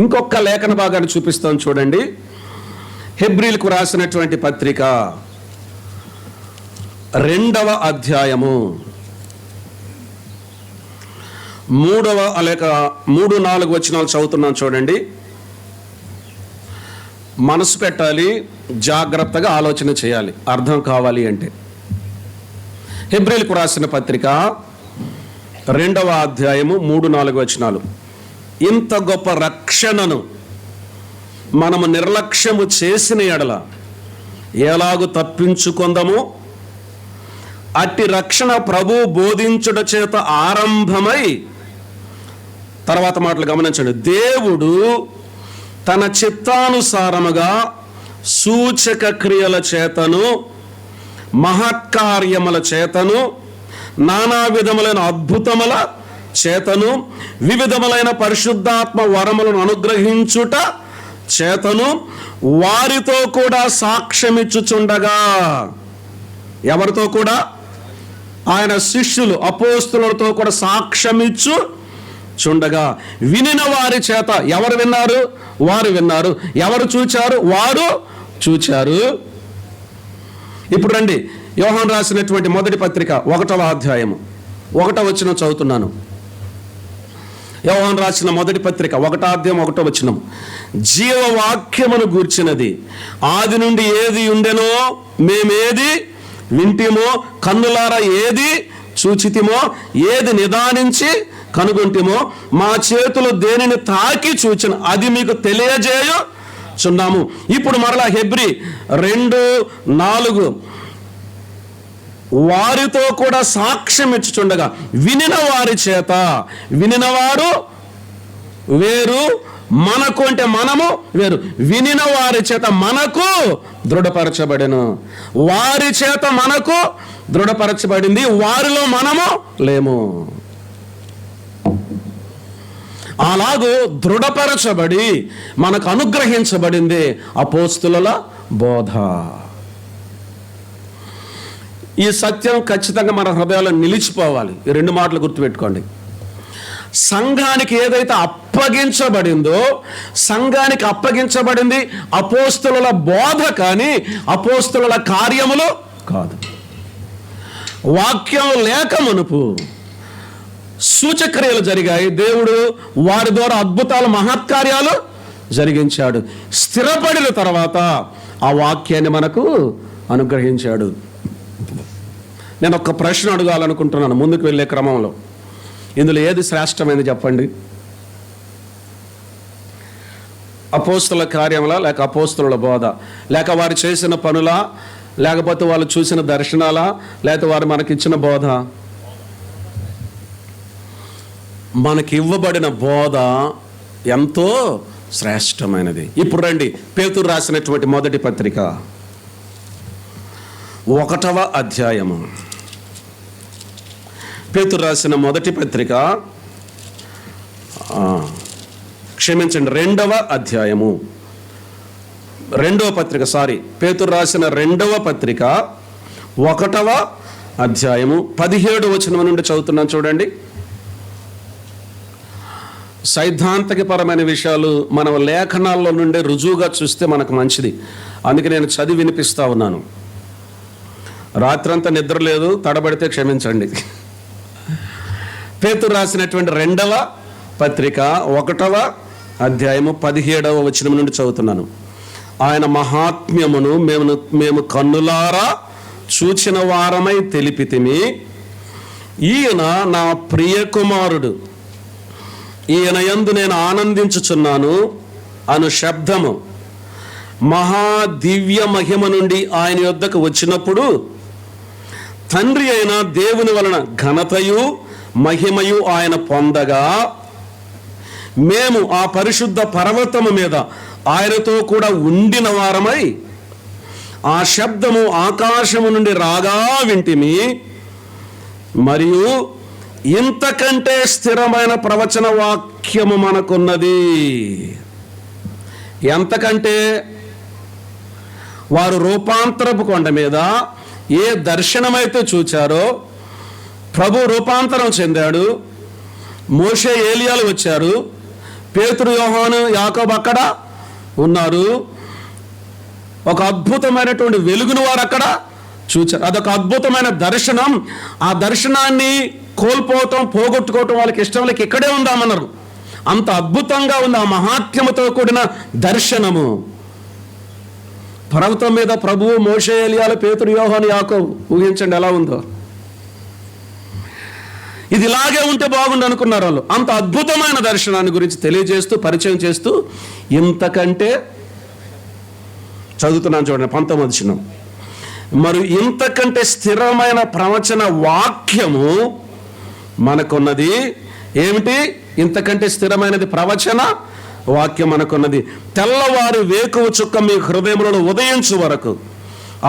ఇంకొక లేఖన భాగాన్ని చూపిస్తాను చూడండి. హెబ్రీలకు రాసినటువంటి పత్రిక 2వ అధ్యాయము 3-4 వచనాలు చదువుతున్నాను చూడండి. మనసు పెట్టాలి, జాగ్రత్తగా ఆలోచన చేయాలి, అర్థం కావాలి అంటే. హెబ్రీలకు రాసిన పత్రిక 2వ అధ్యాయము 3-4 వచనాలు. ఇంత గొప్ప రక్షణను మనము నిర్లక్ష్యము చేసిన ఎడల ఎలాగూ తప్పించుకొందము, అట్టి రక్షణ ప్రభు బోధించుట చేత ఆరంభమై, తర్వాత మాటలు గమనించండి, దేవుడు తన చిత్తానుసారముగా సూచక క్రియల చేతను మహత్కార్యముల చేతను నానా విధములైన అద్భుతముల చేతను వివిధములైన పరిశుద్ధాత్మ వరములను అనుగ్రహించుట చేతను వారితో కూడా సాక్ష్యమిచ్చుచుండగా. ఎవరితో కూడా? ఆయన శిష్యులు అపోస్తలులతో కూడా సాక్ష్యమిచ్చు చుండగా. వినిన వారి చేత. ఎవరు విన్నారు? వారు విన్నారు. ఎవరు చూచారు? వారు చూచారు. ఇప్పుడు రండి, యోహాను రాసినటువంటి మొదటి పత్రిక 1వ అధ్యాయము 1వ వచనం చదువుతున్నాను. యోహాను రాసిన మొదటి పత్రిక 1వ అధ్యాయం 1వ వచనం. జీవవాక్యమును గూర్చినది ఆది నుండి ఏది ఉండెనో, మేమేది వింటిమో, కన్నులారా ఏది చూచితిమో, ఏది నిదానించి కనుగొంటిమో, మా చేతులు దేనిని తాకి చూచిన అది మీకు తెలియజేయుచున్నాము. ఇప్పుడు మరలా హెబ్రీ 2:4 వారితో కూడా సాక్ష్యం ఇచ్చుచుండగా వినిన వారి చేత. వినినవారు వేరు, మనకు అంటే మనము వేరు. వినిన వారి చేత మనకు దృఢపరచబడెను. వారి చేత మనకు దృఢపరచబడింది, వారిలో మనము లేము. అలాగూ దృఢపరచబడి మనకు అనుగ్రహించబడింది అపోస్తలుల బోధ. ఈ సత్యం ఖచ్చితంగా మన హృదయాల్లో నిలిచిపోవాలి. ఈ 2 మాటలు గుర్తుపెట్టుకోండి. సంఘానికి ఏదైతే అప్పగించబడిందో, సంఘానికి అప్పగించబడింది అపోస్తలుల బోధ కానీ అపోస్తలుల కార్యములు కాదు. వాక్యం లేక మునుపు సూచక్రియలు జరిగాయి. దేవుడు వారి ద్వారా అద్భుతాలు మహత్కార్యాలు జరిగించాడు. స్థిరపడిన తర్వాత ఆ వాక్యాన్ని మనకు అనుగ్రహించాడు. నేను ఒక ప్రశ్న అడగాలనుకుంటున్నాను ముందుకు వెళ్ళే క్రమంలో. ఇందులో ఏది శ్రేష్టమైనది చెప్పండి? అపోస్తలుల కార్యములా, లేక అపోస్తలుల బోధ, లేక వారు చేసిన పనులా, లేకపోతే వాళ్ళు చూసిన దర్శనాలా, లేకపోతే వారు మనకిచ్చిన బోధ? మనకి ఇవ్వబడిన బోధ ఎంతో శ్రేష్టమైనది. ఇప్పుడు రండి, పేతురు రాసినటువంటి మొదటి పత్రిక 1వ అధ్యాయము పేతురు రాసిన మొదటి పత్రిక, క్షమించండి, 2వ అధ్యాయము, 2వ పత్రిక, పేతురు రాసిన 2వ పత్రిక 1వ అధ్యాయము 17వ వచనం నుండి చదువుతున్నాను చూడండి. సైద్ధాంతికపరమైన విషయాలు మన లేఖనాల్లో నుండి రుజువుగా చూస్తే మనకు మంచిది. అందుకే నేను చదివి వినిపిస్తా ఉన్నాను. రాత్రంతా నిద్ర లేదు, తడబడితే క్షమించండి. పేతురు రాసినటువంటి 2వ పత్రిక 1వ అధ్యాయము 17వ వచనం నుండి చదువుతున్నాను. ఆయన మహాత్మ్యమును మేము కన్నులారా చూచిన వారమై తెలిపితిమి. ఈయన నా ప్రియ కుమారుడు, ఈయన యందు నేను ఆనందించుచున్నాను అను శబ్దము మహా దివ్య మహిమ నుండి ఆయన యొద్దకు వచ్చినప్పుడు తండ్రి అయిన దేవుని వలన ఘనతయు మహిమయు ఆయన పొందగా మేము ఆ పరిశుద్ధ పర్వతము మీద ఆయనతో కూడా ఉండిన వారమై ఆ శబ్దము ఆకాశము నుండి రాగా వింటిమి. మరియు ఇంతకంటే స్థిరమైన ప్రవచన వాక్యము మనకున్నది. ఎంతకంటే? వారు రూపాంతరపు కొండ మీద ఏ దర్శనమైతే చూచారో, ప్రభు రూపాంతరం చెందాడు, మోషే ఏలియాలు వచ్చారు, పేతురు యోహాను యాకోబు అక్కడ ఉన్నారు, ఒక అద్భుతమైనటువంటి వెలుగును వారు అక్కడ చూచారు. అదొక అద్భుతమైన దర్శనం. ఆ దర్శనాన్ని కోల్పోవటం, పోగొట్టుకోవటం వాళ్ళకి ఇష్టం లేక ఇక్కడే ఉందామన్నారు. అంత అద్భుతంగా ఉంది ఆ మహాత్మ్యముతో కూడిన దర్శనము. పర్వతం మీద ప్రభువు, మోషే ఏలియాలు, పేతురు యోహాను యాకోబు. ఊహించండి ఎలా ఉందో. ఇది ఇలాగే ఉంటే బాగుండు అనుకున్నారు వాళ్ళు. అంత అద్భుతమైన దర్శనాన్ని గురించి తెలియజేస్తూ, పరిచయం చేస్తూ, ఇంతకంటే చదువుతున్నాను చూడండి 19వ వచనం. మరి ఇంతకంటే స్థిరమైన ప్రవచన వాక్యము మనకున్నది. ఏమిటి ఇంతకంటే స్థిరమైనది? ప్రవచన వాక్యం మనకున్నది. తెల్లవారి వేకువ చుక్క మీ హృదయములను ఉదయించు వరకు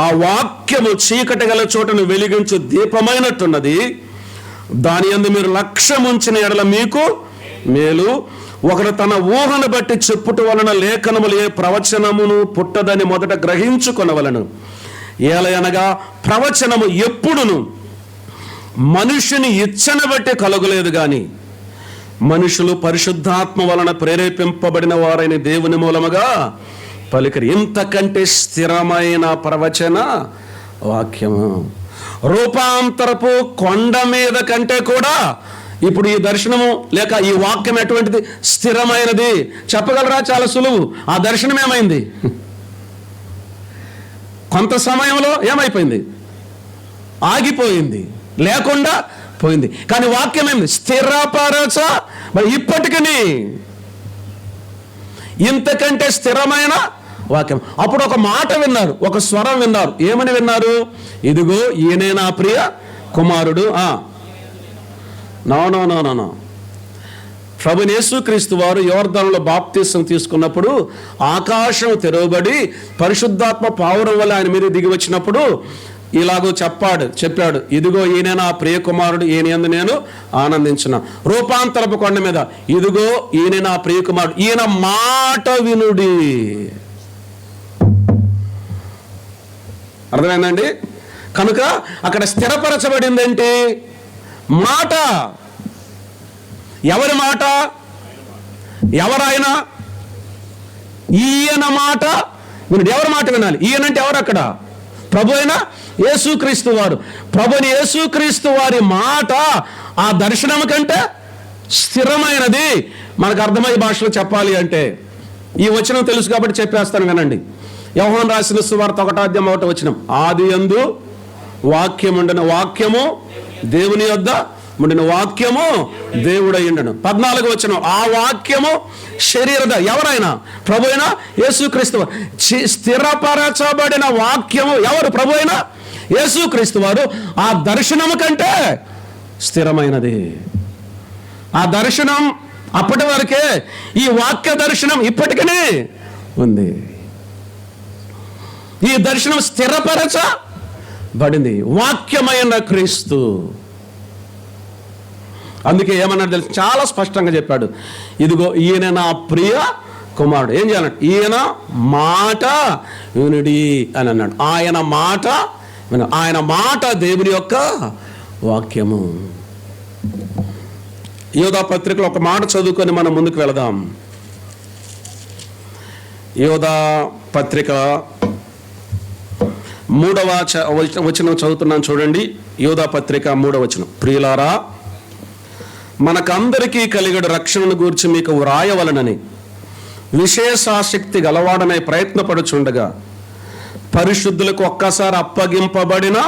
ఆ వాక్యము చీకటి గల చోటను వెలిగించు దీపమైనట్టున్నది. దాని యందు మీరు లక్ష్యముంచిన ఎడల మీకు మేలు. ఒకరు తన ఊహను బట్టి చెప్పుట వలన లేఖనములు ఏ ప్రవచనమును పుట్టదని మొదట గ్రహించుకొనవలెను. ఏలయనగా ప్రవచనము ఎప్పుడును మనుషుని ఇచ్చను బట్టి కలుగలేదు గాని మనుషులు పరిశుద్ధాత్మ వలన ప్రేరేపింపబడిన వారైన దేవుని మూలముగా పలికిరి. ఇంతకంటే స్థిరమైన ప్రవచన వాక్యము. రూపాంతరపు కొండ మీద కంటే కూడా ఇప్పుడు ఈ దర్శనము లేక ఈ వాక్యం ఎటువంటిది? స్థిరమైనది. చెప్పగలరా? చాలా సులువు. ఆ దర్శనం ఏమైంది? కొంత సమయంలో ఏమైపోయింది? ఆగిపోయింది, లేకుండా పోయింది. కానీ వాక్యం ఏంది? స్థిరపరచ. మరి ఇప్పటికీ ఇంతకంటే స్థిరమైన వాక్యం. అప్పుడు ఒక మాట విన్నారు, ఒక స్వరం విన్నారు. ఏమని విన్నారు? ఇదిగో ఈయనే నా ప్రియ కుమారుడు. నో. ప్రభువైన యేసుక్రీస్తు వారు యోర్దానులో బాప్తిసం తీసుకున్నప్పుడు ఆకాశం తెరవబడి పరిశుద్ధాత్మ పావురం వల్ల ఆయన మీద దిగి వచ్చినప్పుడు ఇలాగో చెప్పాడు, ఇదిగో ఈయన నా ప్రియ కుమారుడు, ఈయన యందు నేను ఆనందించున్నా. రూపాంతరపు కొండ మీద ఇదిగో ఈయన నా ప్రియ కుమారుడు, ఈయన మాట వినుడి. అర్థమైందండి? కనుక అక్కడ స్థిరపరచబడింది ఏంటి? మాట. ఎవరి మాట? ఎవరైనా ఈయన మాట వినుడి. ఎవరి మాట వినాలి? ఈయనంటే ఎవరు అక్కడ? ప్రభు అయిన యేసుక్రీస్తు వారు. ప్రభుని యేసుక్రీస్తు వారి మాట ఆ దర్శనం కంటే స్థిరమైనది. మనకు అర్థమయ్యే భాషలో చెప్పాలి అంటే ఈ వచనం తెలుసు కాబట్టి చెప్పేస్తాను వినండి. యోహాను రాసిన సువార్త 1వ అధ్యాయం 1వ వచనం. ఆది యందు వాక్యము ఉండెను, వాక్యము దేవుని యొద్ద ఉండిన, వాక్యము దేవుడయ్యుండెను. 14వ వచనం. ఆ వాక్యము శరీరద. ఎవరైనా? ప్రభు అయిన యేసుక్రీస్తు. స్థిరపరచబడిన వాక్యము ఎవరు? ప్రభు అయిన యేసుక్రీస్తు వారు. ఆ దర్శనము కంటే స్థిరమైనది. ఆ దర్శనం అప్పటి వరకే. ఈ వాక్య దర్శనం ఇప్పటికీ ఉంది. ఈ దర్శనం స్థిరపరచబడింది. వాక్యమైన క్రీస్తు. అందుకే ఏమన్నాడు తెలుసు, చాలా స్పష్టంగా చెప్పాడు, ఇదిగో ఈయన నా ప్రియ కుమారుడు. ఏం చేయాలంటే ఈయన మాట వినుడి అని అన్నాడు. ఆయన మాట, ఆయన మాట దేవుని యొక్క వాక్యము. యోధా పత్రికలో ఒక మాట చదువుకొని మనం ముందుకు వెళదాం. యోధా పత్రిక 3వ వచనం చదువుతున్నాను చూడండి. యోధా పత్రిక 3వ వచనం. ప్రియులారా, మనకందరికీ కలిగడు రక్షణను గూర్చి మీకు వ్రాయవలనని విశేషాసక్తి గలవాడనే ప్రయత్నపడుచుండగా పరిశుద్ధులకు ఒక్కసారి అప్పగింపబడిన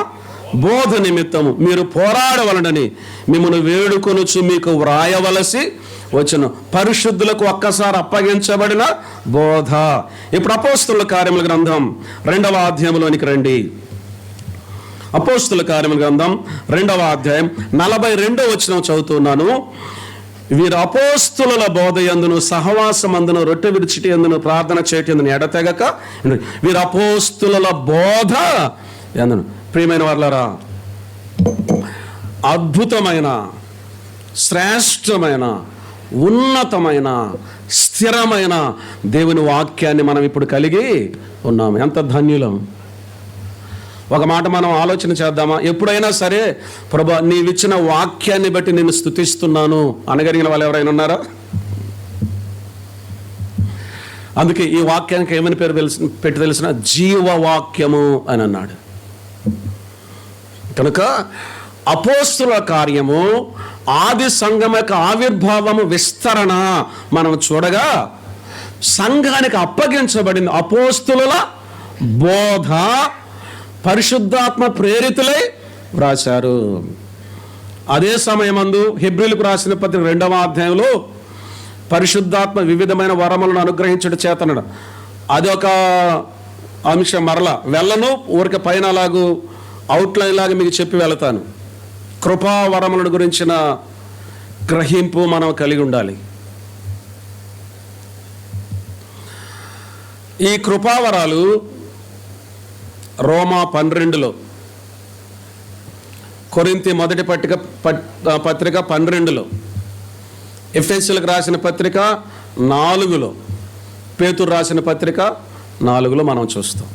బోధ నిమిత్తము మీరు పోరాడవలనని మిమ్మల్ని వేడుకొనుచు మీకు వ్రాయవలసి వచ్చును. పరిశుద్ధులకు ఒక్కసారి అప్పగించబడిన బోధ. ఇప్పుడు అపోస్తుల కార్యముల గ్రంథం 2వ అధ్యాయంలోనికి రండి. అపోస్తుల కార్యముల గ్రంథం 2వ అధ్యాయం 42వ వచనం చదువుతున్నాను. వీరు అపోస్తుల బోధ యందును సహవాసమందును రొట్టె విరిచిటి యందును ప్రార్థన చేయటి యందును ఎడతెగక వీరు అపోస్తుల బోధ యందును. ప్రియమైన వారలారా, అద్భుతమైన, శ్రేష్టమైన, ఉన్నతమైన, స్థిరమైన దేవుని వాక్యాన్ని మనం ఇప్పుడు కలిగి ఉన్నాము. ఎంత ధన్యులం. ఒక మాట మనం ఆలోచన చేద్దామా? ఎప్పుడైనా సరే, ప్రభు నీవిచ్చిన వాక్యాన్ని బట్టి నేను స్తుతిస్తున్నాను అనగలిగిన వాళ్ళు ఎవరైనా ఉన్నారా? అందుకే ఈ వాక్యానికి ఏమని పేరు పెట్టి తెలిసిన, జీవవాక్యము అని అన్నాడు. కనుక అపోస్తుల కార్యము, ఆది సంఘం యొక్క ఆవిర్భావము, విస్తరణ మనం చూడగా సంఘానికి అప్పగించబడింది అపోస్తుల బోధ. పరిశుద్ధాత్మ ప్రేరితులై వ్రాశారు. అదే సమయమందు హెబ్రీలకు రాసిన పత్రిక 2వ అధ్యాయంలో పరిశుద్ధాత్మ వివిధమైన వరములను అనుగ్రహించడం చేతనడు. అదొక అంశం. మరలా వెళ్ళను, ఊరిక పైన అలాగూ అవుట్లైన్ లాగా మీకు చెప్పి వెళతాను. కృపావరముల గురించిన గ్రహింపు మనం కలిగి ఉండాలి. ఈ కృపావరాలు రోమా 12లో, కొరింథీ మొదటి పత్రిక 12లో, ఎఫెసీయులకు రాసిన పత్రిక 4లో, పేతురు రాసిన పత్రిక 4లో మనం చూస్తాం.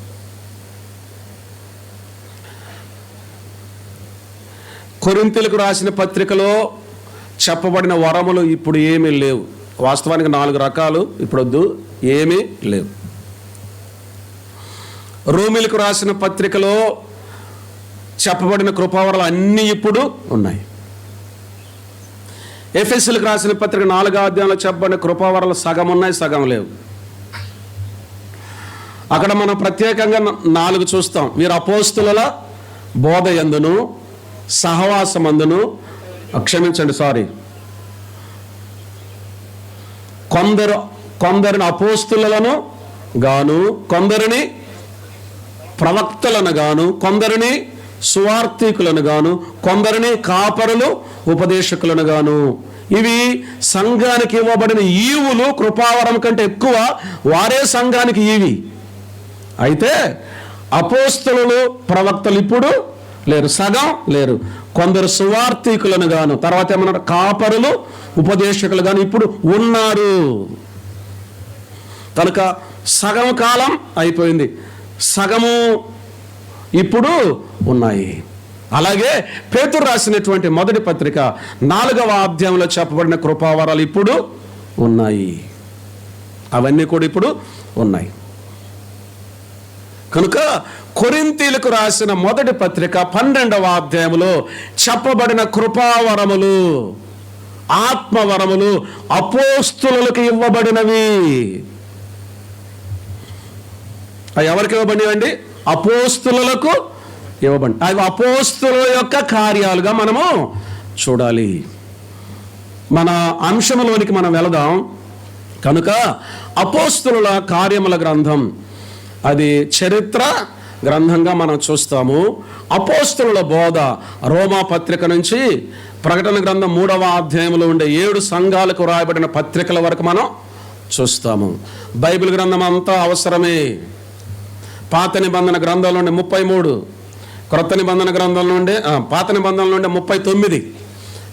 కొరింథీయులకు రాసిన పత్రికలో చెప్పబడిన వరములు ఇప్పుడు ఏమీ లేవు. వాస్తవానికి 4 రకాలు, ఇప్పుడొద్దు, ఏమీ లేవు. రోమీలకు రాసిన పత్రికలో చెప్పబడిన కృపావరాలు అన్నీ ఇప్పుడు ఉన్నాయి. ఎఫెసీయులకు రాసిన పత్రిక 4వ అధ్యాయంలో చెప్పబడిన కృపావరాలు సగం ఉన్నాయి, సగం లేవు. అక్కడ మనం ప్రత్యేకంగా 4 చూస్తాం. వీరు అపోస్తుల బోధ యందును సహవాసమందును, కొందరిని అపోస్తులను గాను, కొందరిని ప్రవక్తలను గాను, కొందరిని సువార్తికులను గాను, కొందరిని కాపరులు ఉపదేశకులను గాను. ఇవి సంఘానికి ఇవ్వబడిన ఈవులు. కృపావరం కంటే ఎక్కువ వారే సంఘానికి ఈవి. అయితే అపోస్తలులు, ప్రవక్తలు ఇప్పుడు లేరు, సగం లేరు. కొందరు సువార్తికులను గాను, తర్వాత ఏమన్నారు, కాపరులు ఉపదేశకులు గాను ఇప్పుడు ఉన్నారు. కనుక సగం కాలం అయిపోయింది, సగము ఇప్పుడు ఉన్నాయి. అలాగే పేతురు రాసినటువంటి మొదటి పత్రిక 4వ అధ్యాయంలో చెప్పబడిన కృపావరాలు ఇప్పుడు ఉన్నాయి. అవన్నీ కూడా ఇప్పుడు ఉన్నాయి. కనుక కొరింథీయులకు రాసిన మొదటి పత్రిక 12వ అధ్యాయంలో చెప్పబడిన కృపావరములు, ఆత్మవరములు అపోస్తులకు ఇవ్వబడినవి. అవి ఎవరికి ఇవ్వబడినవండి? అపోస్తులకు ఇవ్వబడి. అవి అపోస్తుల యొక్క కార్యాలుగా మనము చూడాలి. మన అంశంలోనికి మనం వెళదాం. కనుక అపోస్తుల కార్యముల గ్రంథం అది చరిత్ర గ్రంథంగా మనం చూస్తాము. అపోస్తుల బోధ రోమా పత్రిక నుంచి ప్రకటన గ్రంథం 3వ అధ్యాయంలో ఉండే 7 సంఘాలకు రాయబడిన పత్రికల వరకు మనం చూస్తాము. బైబిల్ గ్రంథం అంతా అవసరమే. పాత నిబంధన గ్రంథాల నుండి 33, క్రొత్త నిబంధన గ్రంథాల నుండి పాత నిబంధనల నుండి 39,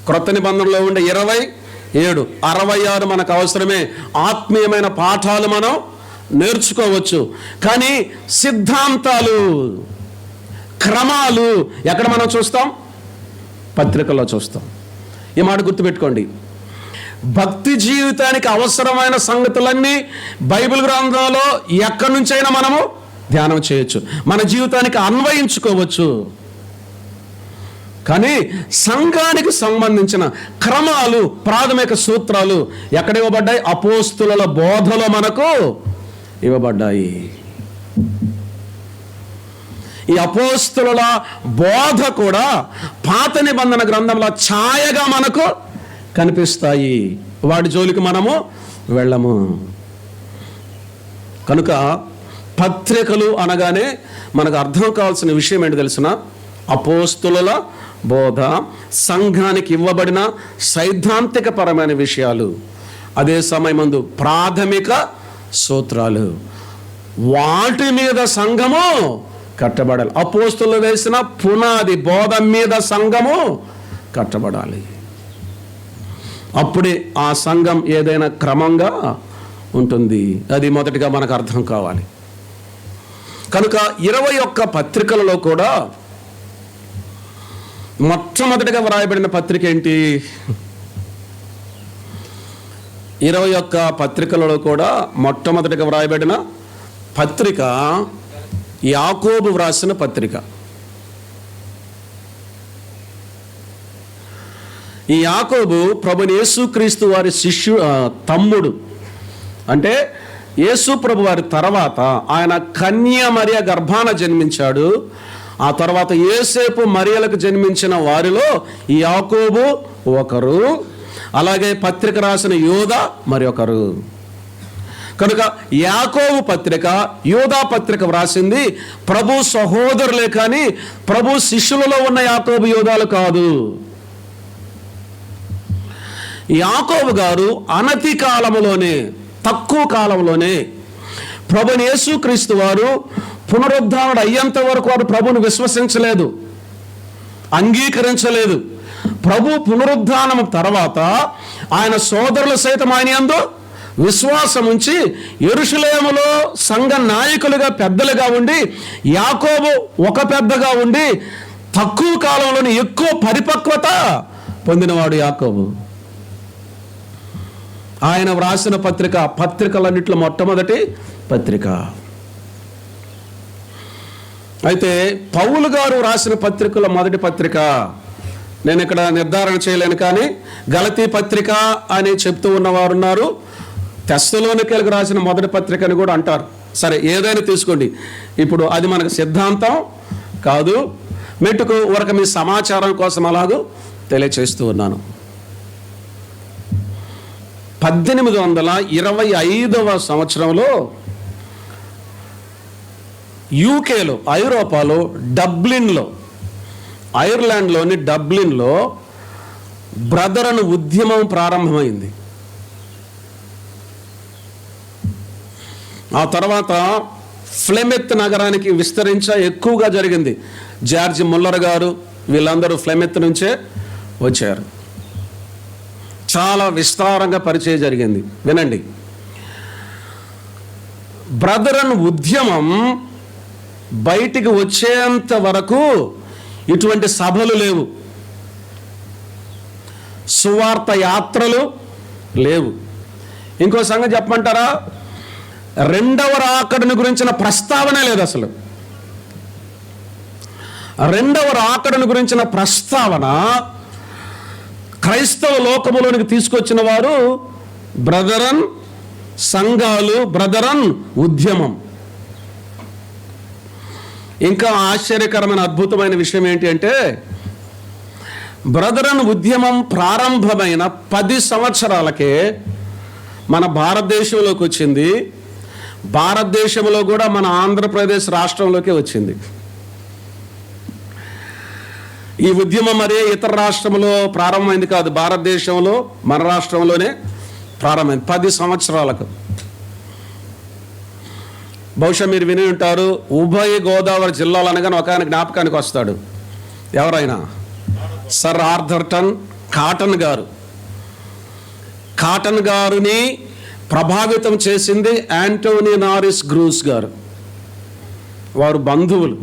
క్రొత్త నిబంధనలో ఉండే 27, 66 మనకు అవసరమే. ఆత్మీయమైన పాఠాలు మనం నేర్చుకోవచ్చు. కానీ సిద్ధాంతాలు, క్రమాలు ఎక్కడ మనం చూస్తాం? పత్రికల్లో చూస్తాం. ఈ మాట గుర్తుపెట్టుకోండి. భక్తి జీవితానికి అవసరమైన సంగతులన్నీ బైబిల్ గ్రంథంలో ఎక్కడి నుంచైనా మనము ధ్యానం చేయొచ్చు, మన జీవితానికి అన్వయించుకోవచ్చు. కానీ సంఘానికి సంబంధించిన క్రమాలు, ప్రాథమిక సూత్రాలు ఎక్కడ ఇవ్వబడ్డాయి? అపోస్తుల బోధలో మనకు ఇవ్వబడ్డాయి. ఈ అపోస్తుల బోధ కూడా పాత నిబంధన గ్రంథంలో ఛాయగా మనకు కనిపిస్తాయి. వాటి జోలికి మనము వెళ్ళము. కనుక పత్రికలు అనగానే మనకు అర్థం కావాల్సిన విషయం ఏంటి తెలిసిన? అపోస్తుల బోధ, సంఘానికి ఇవ్వబడిన సైద్ధాంతిక పరమైన విషయాలు, అదే సమయమందు ప్రాథమిక సూత్రాలు. వాటి మీద సంఘము కట్టబడాలి. అపోస్తులు వేసిన పునాది బోధ మీద సంఘము కట్టబడాలి. అప్పుడే ఆ సంఘం ఏదైనా క్రమంగా ఉంటుంది. అది మొదటిగా మనకు అర్థం కావాలి. కనుక 21 పత్రికలలో కూడా మొట్టమొదటిగా వ్రాయబడిన పత్రిక ఏంటి? 21 పత్రికలలో కూడా మొట్టమొదటిగా వ్రాయబడిన పత్రిక యాకోబు వ్రాసిన పత్రిక. ఈ యాకోబు ప్రభుని యేసుక్రీస్తు వారి తమ్ముడు. అంటే యేసు ప్రభు వారి తర్వాత ఆయన కన్య మరియ గర్భాన జన్మించాడు. ఆ తర్వాత యోసేపు మరియలకు జన్మించిన వారిలో ఈ యాకోబు ఒకరు. అలాగే పత్రిక రాసిన యోదా మరి ఒకరు. కనుక యాకోబు పత్రిక, యోదా పత్రిక వ్రాసింది ప్రభు సహోదరులే, కానీ ప్రభు శిష్యులలో ఉన్న యాకోబు యోదాలు కాదు. యాకోబు గారు అనతి కాలంలోనే, తక్కువ కాలంలోనే ప్రభుని యేసుక్రీస్తు వారు పునరుద్ధానుడు అయ్యేంత వరకు వారు ప్రభుని విశ్వసించలేదు, అంగీకరించలేదు. ప్రభు పునరుద్ధానం తర్వాత ఆయన సోదరులు సైతం ఆయన యందు విశ్వాసం ఉంచి యెరూషలేములో సంఘ నాయకులుగా, పెద్దలుగా ఉండి, యాకోబు ఒక పెద్దగా ఉండి తక్కువ కాలంలోనే ఎక్కువ పరిపక్వత పొందినవాడు యాకోబు. ఆయన వ్రాసిన పత్రిక పత్రికలన్నింటిలో మొట్టమొదటి పత్రిక. అయితే పౌలు గారు రాసిన పత్రికల మొదటి పత్రిక నేను ఇక్కడ నిర్ధారణ చేయలేను, కానీ గలతీ పత్రిక అని చెప్తూ ఉన్నవారు ఉన్నారు. తెస్సలోనికీయులకు రాసిన మొదటి పత్రిక అని కూడా అంటారు. సరే, ఏదైనా తీసుకోండి. ఇప్పుడు అది మనకు సిద్ధాంతం కాదు, మెట్టుకు వరకు మీ సమాచారం కోసం అలాగూ తెలియచేస్తూ ఉన్నాను. 1825వ సంవత్సరంలో యూకేలో, ఐరోపాలో, డబ్లిన్లో, ఐర్లాండ్లోని డబ్లిన్లో బ్రదరన్ ఉద్యమం ప్రారంభమైంది. ఆ తర్వాత ఫ్లెమెత్ నగరానికి ఎక్కువగా జరిగింది. జార్జ్ ముల్లర్ గారు వీళ్ళందరూ ఫ్లెమెత్ నుంచే వచ్చారు. చాలా విస్తారంగా పరిచయం జరిగింది. వినండి, బ్రదరన్ ఉద్యమం బయటికి వచ్చేంత వరకు ఇటువంటి సభలు లేవు, సువార్త యాత్రలు లేవు. ఇంకో సంగతి చెప్పమంటారా? రెండవ రాకడను గురించిన ప్రస్తావనే లేదు అసలు. రెండవ రాకడను గురించిన ప్రస్తావన క్రైస్తవ లోకములోనికి తీసుకొచ్చిన వారు బ్రదరన్ సంఘాలు, బ్రదరన్ ఉద్యమం. ఇంకా ఆశ్చర్యకరమైన అద్భుతమైన విషయం ఏంటి అంటే, బ్రదరన్ ఉద్యమం ప్రారంభమైన 10 సంవత్సరాలకే మన భారతదేశంలోకి వచ్చింది. భారతదేశంలో కూడా మన ఆంధ్రప్రదేశ్ రాష్ట్రంలోకి వచ్చింది. ఈ ఉద్యమం మరే ఇతర రాష్ట్రంలో ప్రారంభమైంది కాదు, భారతదేశంలో మన రాష్ట్రంలోనే ప్రారంభమైంది 10 సంవత్సరాలకు. బహుశా మీరు విని ఉంటారు, ఉభయ గోదావరి జిల్లాలు అనగానే ఒక ఆయన జ్ఞాపకానికి వస్తాడు. ఎవరైనా? సర్ ఆర్థర్టన్ కాటన్ గారిని ప్రభావితం చేసింది యాంటోనీ నారిస్ గ్రూస్ గారు. వారు బంధువులు.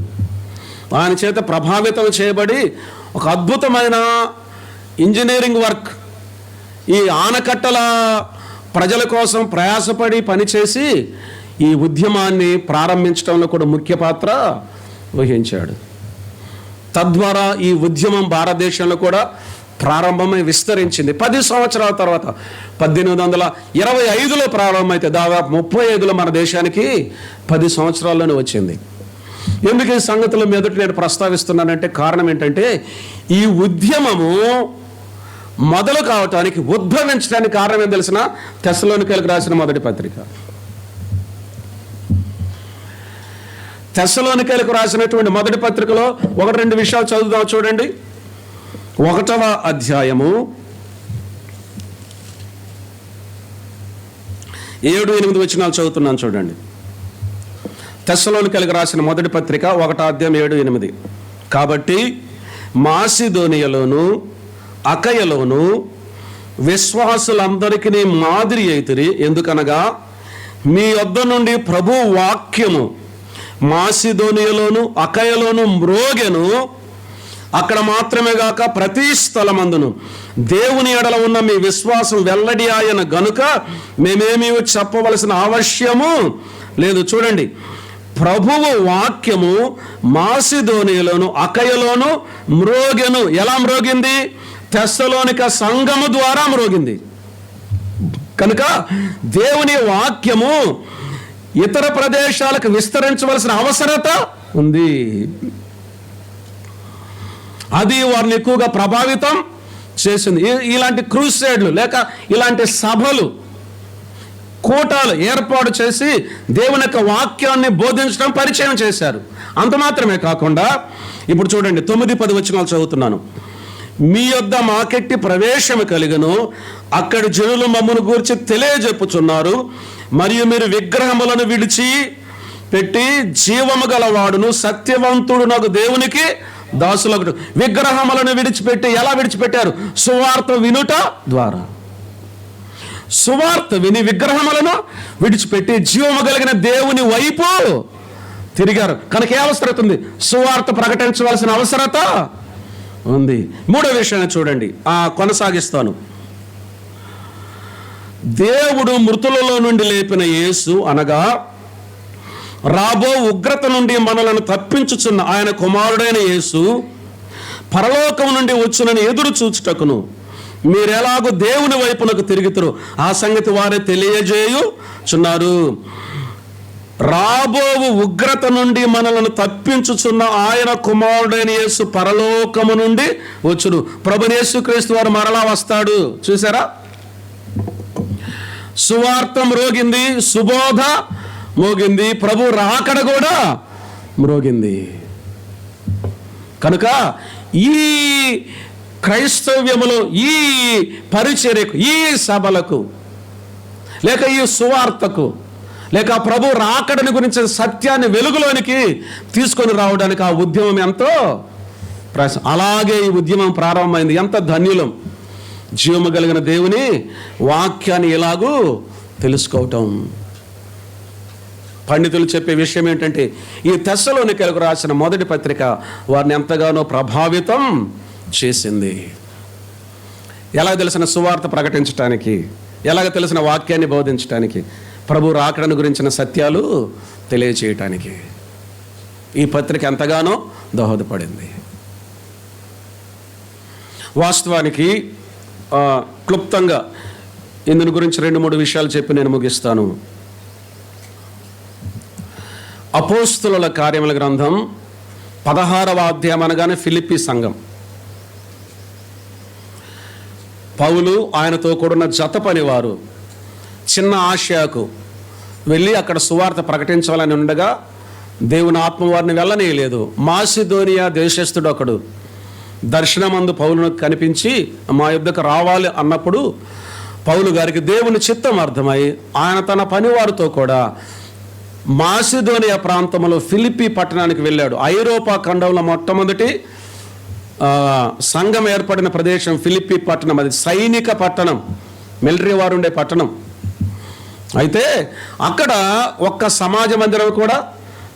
ఆయన చేత ప్రభావితం చేయబడి ఒక అద్భుతమైన ఇంజనీరింగ్ వర్క్, ఈ ఆనకట్టల ప్రజల కోసం ప్రయాసపడి పనిచేసి ఈ ఉద్యమాన్ని ప్రారంభించడంలో కూడా ముఖ్య పాత్ర వహించాడు. తద్వారా ఈ ఉద్యమం భారతదేశంలో కూడా ప్రారంభమై విస్తరించింది. 10 సంవత్సరాల తర్వాత 1825లో ప్రారంభమైతే దాదాపు 35లో మన దేశానికి 10 సంవత్సరాల్లోనే వచ్చింది. ఎందుకు ఈ సంగతుల మీదట నేను ప్రస్తావిస్తున్నానంటే కారణం ఏంటంటే, ఈ ఉద్యమము మొదలు కావటానికి, ఉద్భవించడానికి కారణం ఏం తెలిసిన? తెస్సలోనికైలకు రాసిన మొదటి పత్రిక. తెస్సలోనికైలకు రాసినటువంటి మొదటి పత్రికలో 1-2 విషయాలు చదువుదాం చూడండి. 1వ అధ్యాయము 7-8 వచనాలు చదువుతున్నాను చూడండి. తెస్సలోనికైలకు రాసిన మొదటి పత్రిక 1వ అధ్యాయం 7-8. కాబట్టి మాసిదోనియలోను అకయలోను విశ్వాసులందరికీ మాదిరి అయితిరి. ఎందుకనగా మీ యొద్ద నుండి ప్రభు వాక్యము మాసిదోనియలోను అకయలోను మ్రోగెను. అక్కడ మాత్రమే గాక ప్రతి స్థలమందును దేవుని ఎడల ఉన్న మీ విశ్వాసం వెల్లడి ఆయన గనుక మేమేమీ చెప్పవలసిన అవశ్యము లేదు. చూడండి, ప్రభువు వాక్యము మాసిదోనియలోను అకయలోను మ్రోగెను. ఎలా మ్రోగింది? తెస్సలోనిక సంఘము ద్వారా మ్రోగింది. కనుక దేవుని వాక్యము ఇతర ప్రదేశాలకు విస్తరించవలసిన అవసరత ఉంది. అది వారిని ఎక్కువగా ప్రభావితం చేసింది. ఇలాంటి క్రూసేడ్లు లేక ఇలాంటి సభలు, కూటాలు ఏర్పాటు చేసి దేవుని యొక్క వాక్యాన్ని బోధించడం, పరిచయం చేశారు. అంత మాత్రమే కాకుండా ఇప్పుడు చూడండి 9-10 వచనాలు చదువుతున్నాను. మీ యొద్ద మాకెట్టి ప్రవేశము కలిగను, అక్కడి జనులు మమ్మను గూర్చి తెలియజెప్పుచున్నారు. మరియు మీరు విగ్రహములను విడిచి పెట్టి జీవము గలవాడును సత్యవంతుడు నాకు దేవునికి దాసులకు. విగ్రహములను విడిచిపెట్టి ఎలా విడిచిపెట్టారు? సువార్త వినుట ద్వారా. సువార్త విని విగ్రహములను విడిచిపెట్టి జీవము కలిగిన దేవుని వైపు తిరిగారు. కనుక ఏ అవసరత ఉంది? సువార్త ప్రకటించవలసిన అవసరత ఉంది. 3వ విషయాన్ని చూడండి, కొనసాగిస్తాను. దేవుడు మృతులలో నుండి లేపిన యేసు అనగా రాబో ఉగ్రత నుండి మనలను తప్పించుచున్న ఆయన కుమారుడైన యేసు పరలోకం నుండి వచ్చునని ఎదురు చూచుటకును మీరెలాగో దేవుని వైపునకు తిరుగుతారు ఆ సంగతి వారే తెలియజేయుచున్నారు. రాబోవు ఉగ్రత నుండి మనలను తప్పించుచున్న ఆయన కుమారుడైన యేసు పరలోకము నుండి వచ్చును. ప్రభువైన యేసుక్రీస్తు వారు మరలా వస్తాడు. చూసారా? సువార్త మ్రోగింది, సుబోధ మోగింది, ప్రభు రాకడ కూడా మ్రోగింది. కనుక ఈ క్రైస్తవ్యములో, ఈ పరిచర్యకు, ఈ సభలకు, లేక ఈ సువార్తకు, లేక ప్రభు రాకడని గురించి సత్యాన్ని వెలుగులోనికి తీసుకొని రావడానికి ఆ ఉద్యమం ఎంతో అలాగే ఈ ఉద్యమం ప్రారంభమైంది. ఎంత ధన్యులం! జీవము కలిగిన దేవుని వాక్యాన్ని ఎలాగూ తెలుసుకోవటం. పండితులు చెప్పే విషయం ఏంటంటే, ఈ తెస్సలోనికైలకు రాసిన మొదటి పత్రిక వారిని ఎంతగానో ప్రభావితం చేసింది. ఎలాగ తెలిసిన సువార్త ప్రకటించడానికి, ఎలాగ తెలిసిన వాక్యాన్ని బోధించడానికి, ప్రభు రాకడను గురించిన సత్యాలు తెలియచేయటానికి ఈ పత్రిక ఎంతగానో దోహదపడింది. వాస్తవానికి క్లుప్తంగా ఇందుని గురించి 2-3 విషయాలు చెప్పి నేను ముగిస్తాను. అపోస్తుల కార్యముల గ్రంథం 16వ అధ్యాయం అనగానే ఫిలిప్పీ సంఘం, పౌలు ఆయనతో కూడిన జత పనివారు చిన్న ఆసియాకు వెళ్ళి అక్కడ సువార్త ప్రకటించాలని ఉండగా దేవుని ఆత్మ వారిని వెళ్ళనీయలేదు. మాసిదోనియా దేశస్థుడు ఒకడు దర్శనమందు పౌలును కనిపించి మా యుద్ధకు రావాలి అన్నప్పుడు పౌలు గారికి దేవుని చిత్తం అర్థమై ఆయన తన పనివారితో కూడా మాసిదోనియా ప్రాంతంలో ఫిలిప్పీ పట్టణానికి వెళ్ళాడు. ఐరోపా ఖండంలో మొట్టమొదటి సంఘం ఏర్పడిన ప్రదేశం ఫిలిప్పి పట్టణం. అది సైనిక పట్టణం, మిలిటరీ వారు ఉండే పట్టణం. అయితే అక్కడ ఒక్క సమాజ మందిరం కూడా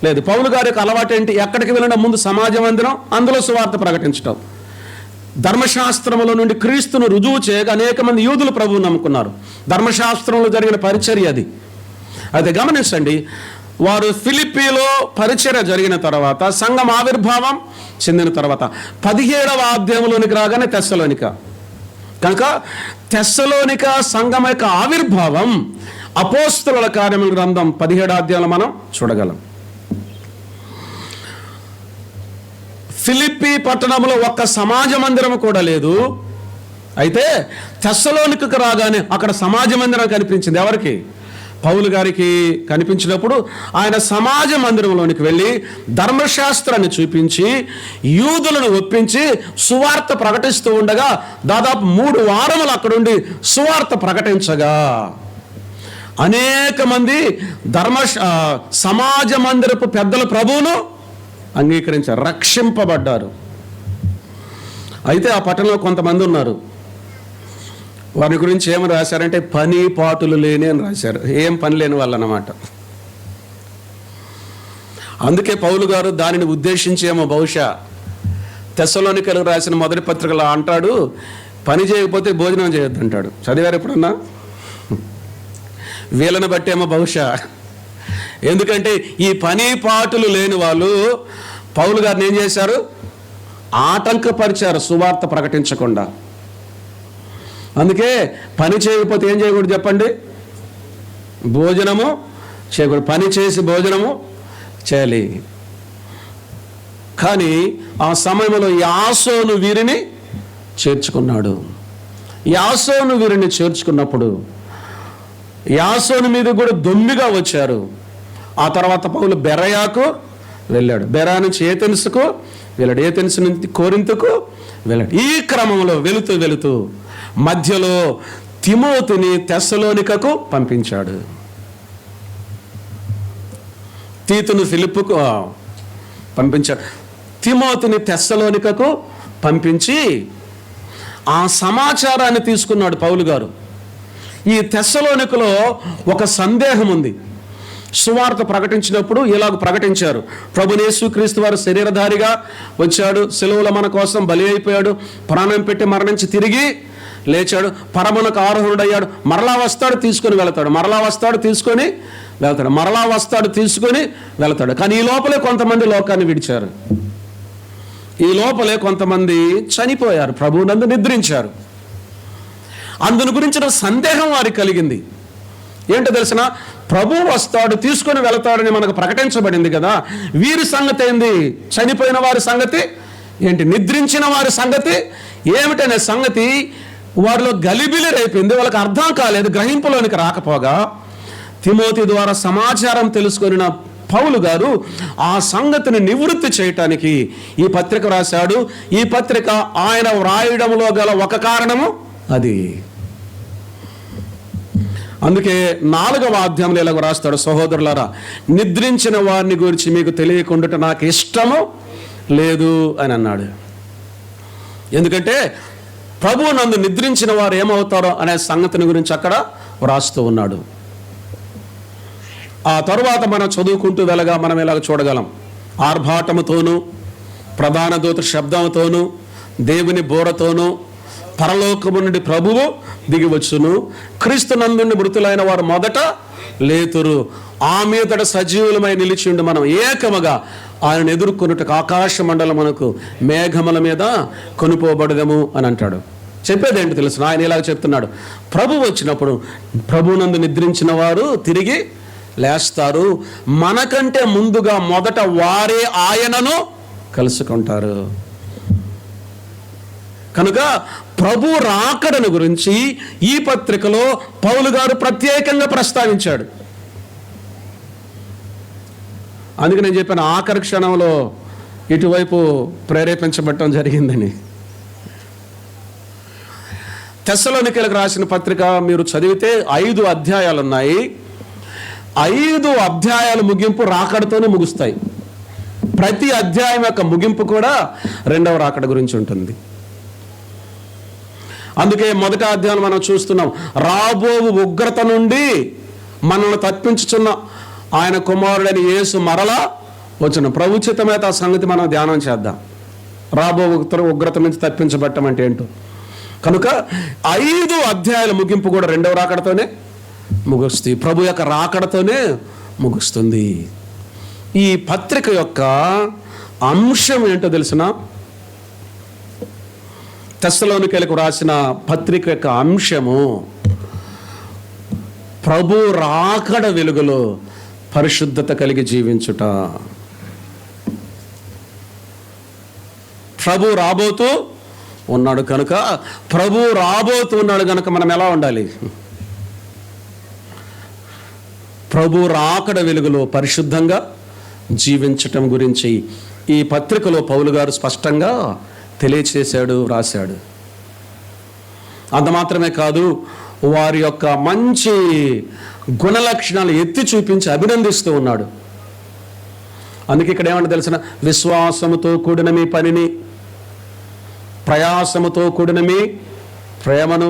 లేదు. పౌలు గారి యొక్క అలవాటు ఏంటి? ఎక్కడికి వెళ్ళినా ముందు సమాజ మందిరం, అందులో సువార్త ప్రకటించడం. ధర్మశాస్త్రములో నుండి క్రీస్తును రుజువు చేయక అనేక మంది యూదులు ప్రభువుని నమ్ముకున్నారు. ధర్మశాస్త్రంలో జరిగిన పరిచర్య అది. అయితే గమనించండి, వారు ఫిలిప్పీలో పరిచర్య జరిగిన తర్వాత, సంఘం ఆవిర్భావం చెందిన తర్వాత 17వ అధ్యాయంలోనికి రాగానే తెస్సలోనిక. కనుక తెస్సలోనిక సంఘం యొక్క ఆవిర్భావం అపోస్తలుల కార్యముల గ్రంథం 17వ అధ్యాయంలో మనం చూడగలం. ఫిలిప్పి పట్టణంలో ఒక్క సమాజ మందిరం కూడా లేదు. అయితే తెస్సలోనికకు రాగానే అక్కడ సమాజ మందిరం కనిపించింది. ఎవరికి? పౌలు గారికి కనిపించినప్పుడు ఆయన సమాజ మందిరంలోనికి వెళ్ళి ధర్మశాస్త్రాన్ని చూపించి యూదులను ఒప్పించి సువార్త ప్రకటిస్తూ ఉండగా దాదాపు 3 వారములు అక్కడుండి సువార్త ప్రకటించగా అనేక మంది సమాజ మందిరపు పెద్దల ప్రభువును అంగీకరించారు, రక్షింపబడ్డారు. అయితే ఆ పట్టణంలో కొంతమంది ఉన్నారు. వారి గురించి ఏమని రాశారంటే పని పాటులు లేని అని రాశారు. ఏం పని లేని వాళ్ళు అన్నమాట. అందుకే పౌలు గారు దానిని ఉద్దేశించేమో బహుశా తెస్సలోనికలకు రాసిన మొదటి పత్రికలో అంటాడు, పని చేయకపోతే భోజనం చేయొద్దు అంటాడు. చదివారు ఎప్పుడన్నా? వీళ్ళని బట్టేమో బహుశా. ఎందుకంటే ఈ పని పాటులు లేని వాళ్ళు పౌలు గారిని ఏం చేశారు? ఆటంకపరిచారు సువార్త ప్రకటించకుండా. అందుకే పని చేయకపోతే ఏం చేయకూడదు చెప్పండి? భోజనము చేయకూడదు. పని చేసి భోజనము చేయాలి. కానీ ఆ సమయంలో యాసోను వీరిని చేర్చుకున్నాడు. యాసోను వీరిని చేర్చుకున్నప్పుడు యాసోను మీద కూడా దొమ్మిగా వచ్చారు. ఆ తర్వాత పౌలు బెరయాకు వెళ్ళాడు. బెరా నుంచి ఏథెన్సుకు వెళ్ళాడు. ఏథెన్సు నుంచి కొరింథుకు వెళ్ళాడు. ఈ క్రమంలో వెళుతూ మధ్యలో తిమోతిని తెస్సలోనికకు పంపించాడు. తీతును ఫిలిప్పుకు పంపించాడు. తిమోతిని తెస్సలోనికకు పంపించి ఆ సమాచారాన్ని తీసుకున్నాడు పౌలు గారు. ఈ తెస్సలోనికలో ఒక సందేహం ఉంది. సువార్త ప్రకటించినప్పుడు ఇలాగ ప్రకటించారు, ప్రభువైన యేసుక్రీస్తు వారు శరీరధారిగా వచ్చాడు, సిలువలో మన కోసం బలి అయిపోయాడు, ప్రాణం పెట్టి మరణించి తిరిగి లేచాడు, పరమునకు ఆరోహణుడయ్యాడు, మరలా వస్తాడు తీసుకొని వెళతాడు, మరలా వస్తాడు తీసుకొని వెళ్తాడు, మరలా వస్తాడు తీసుకొని వెళతాడు. కానీ ఈ లోపలే కొంతమంది లోకాన్ని విడిచారు. ఈ లోపలే కొంతమంది చనిపోయారు, ప్రభువునందు నిద్రించారు. అందుని గురించిన సందేహం వారికి కలిగింది. ఏంటో తెలిసిన, ప్రభువు వస్తాడు తీసుకొని వెళతాడని మనకు ప్రకటించబడింది కదా, వీరి సంగతి ఏంది? చనిపోయిన వారి సంగతి ఏంటి? నిద్రించిన వారి సంగతి ఏమిటనే సంగతి వారిలో గలిబిలి రేపింది. వాళ్ళకి అర్థం కాలేదు, గ్రహింపులోనికి రాకపోగా తిమోతి ద్వారా సమాచారం తెలుసుకొనిన పౌలు గారు ఆ సంగతిని నివృత్తి చేయటానికి ఈ పత్రిక రాశాడు. ఈ పత్రిక ఆయన వ్రాయడంలో గల ఒక కారణము అది. అందుకే 4వ అధ్యాయంలో ఇలాగ రాస్తాడు, సహోదరులారా, నిద్రించిన వారిని గురించి మీకు తెలియకుండా నాకు ఇష్టము లేదు అని అన్నాడు. ఎందుకంటే ప్రభువు నందు నిద్రించిన వారు ఏమవుతారో అనే సంగతిని గురించి అక్కడ వ్రాస్తూ ఉన్నాడు. ఆ తరువాత మనం చదువుకుంటూ వెళ్ళగా మనం ఇలాగ చూడగలం, ఆర్భాటముతోనూ ప్రధాన దూత శబ్దంతోనూ దేవుని బోరతోనూ పరలోకము నుండి ప్రభువు దిగివచ్చును, క్రీస్తు నందుండి మృతులైన వారు మొదట లేతురు, ఆ మీదట సజీవులమై నిలిచిండు మనం ఏకముగా ఆయన ఎదుర్కొన్నట్టుకు ఆకాశ మండలమునకు మేఘముల మీద కొనుపోబడదము అని అంటాడు. చెప్పేది ఏంటి తెలుసు? ఆయన ఇలాగ చెప్తున్నాడు, ప్రభు వచ్చినప్పుడు ప్రభునందు నిద్రించిన వారు తిరిగి లేస్తారు, మనకంటే ముందుగా మొదట వారే ఆయనను కలుసుకుంటారు. కనుక ప్రభు రాకడను గురించి ఈ పత్రికలో పౌలు గారు ప్రత్యేకంగా ప్రస్తావించాడు. అందుకే నేను చెప్పాను, ఆఖరి క్షణంలో ఇటువైపు ప్రేరేపించబడటం జరిగిందని. తెస్సలోనికలకు రాసిన పత్రిక మీరు చదివితే 5 అధ్యాయాలు ఉన్నాయి. 5 అధ్యాయాలు ముగింపు రాకడతోనే ముగుస్తాయి. ప్రతి అధ్యాయం యొక్క ముగింపు కూడా రెండవ రాకడ గురించి ఉంటుంది. అందుకే మొదటి అధ్యాయం మనం చూస్తున్నాం, రాబో ఉగ్రత నుండి మనల్ని తప్పించుచున్న ఆయన కుమారుడైన యేసు మరలా వచ్చిన ప్రభుచితమైన ఆ సంగతి మనం ధ్యానం చేద్దాం. రాబో ఉగ్రత నుంచి తప్పించబట్టం అంటే ఏంటో. కనుక 5 అధ్యాయాల ముగింపు కూడా రెండవ రాకడతోనే ముగుస్తుంది, ప్రభు యొక్క రాకడతోనే ముగుస్తుంది. ఈ పత్రిక యొక్క అంశం ఏంటో తెలిసిన, తెస్సలోనికైలకు రాసిన పత్రిక యొక్క అంశము ప్రభు రాకడ వెలుగులో పరిశుద్ధత కలిగి జీవించుట. ప్రభు రాబోతూ ఉన్నాడు కనుక, ప్రభు రాబోతూ ఉన్నాడు కనుక మనం ఎలా ఉండాలి? ప్రభు రాకడ వెలుగులో పరిశుద్ధంగా జీవించటం గురించి ఈ పత్రికలో పౌలు గారు స్పష్టంగా తెలియచేశాడు, రాశాడు. అంత మాత్రమే కాదు, వారి యొక్క మంచి గుణలక్షణాలు ఎత్తి చూపించి అభినందిస్తూ ఉన్నాడు. అందుకే ఇక్కడ ఏమంటే తెలిసిన, విశ్వాసముతో కూడిన మీ పనిని, ప్రయాసముతో కూడిన మీ ప్రేమను,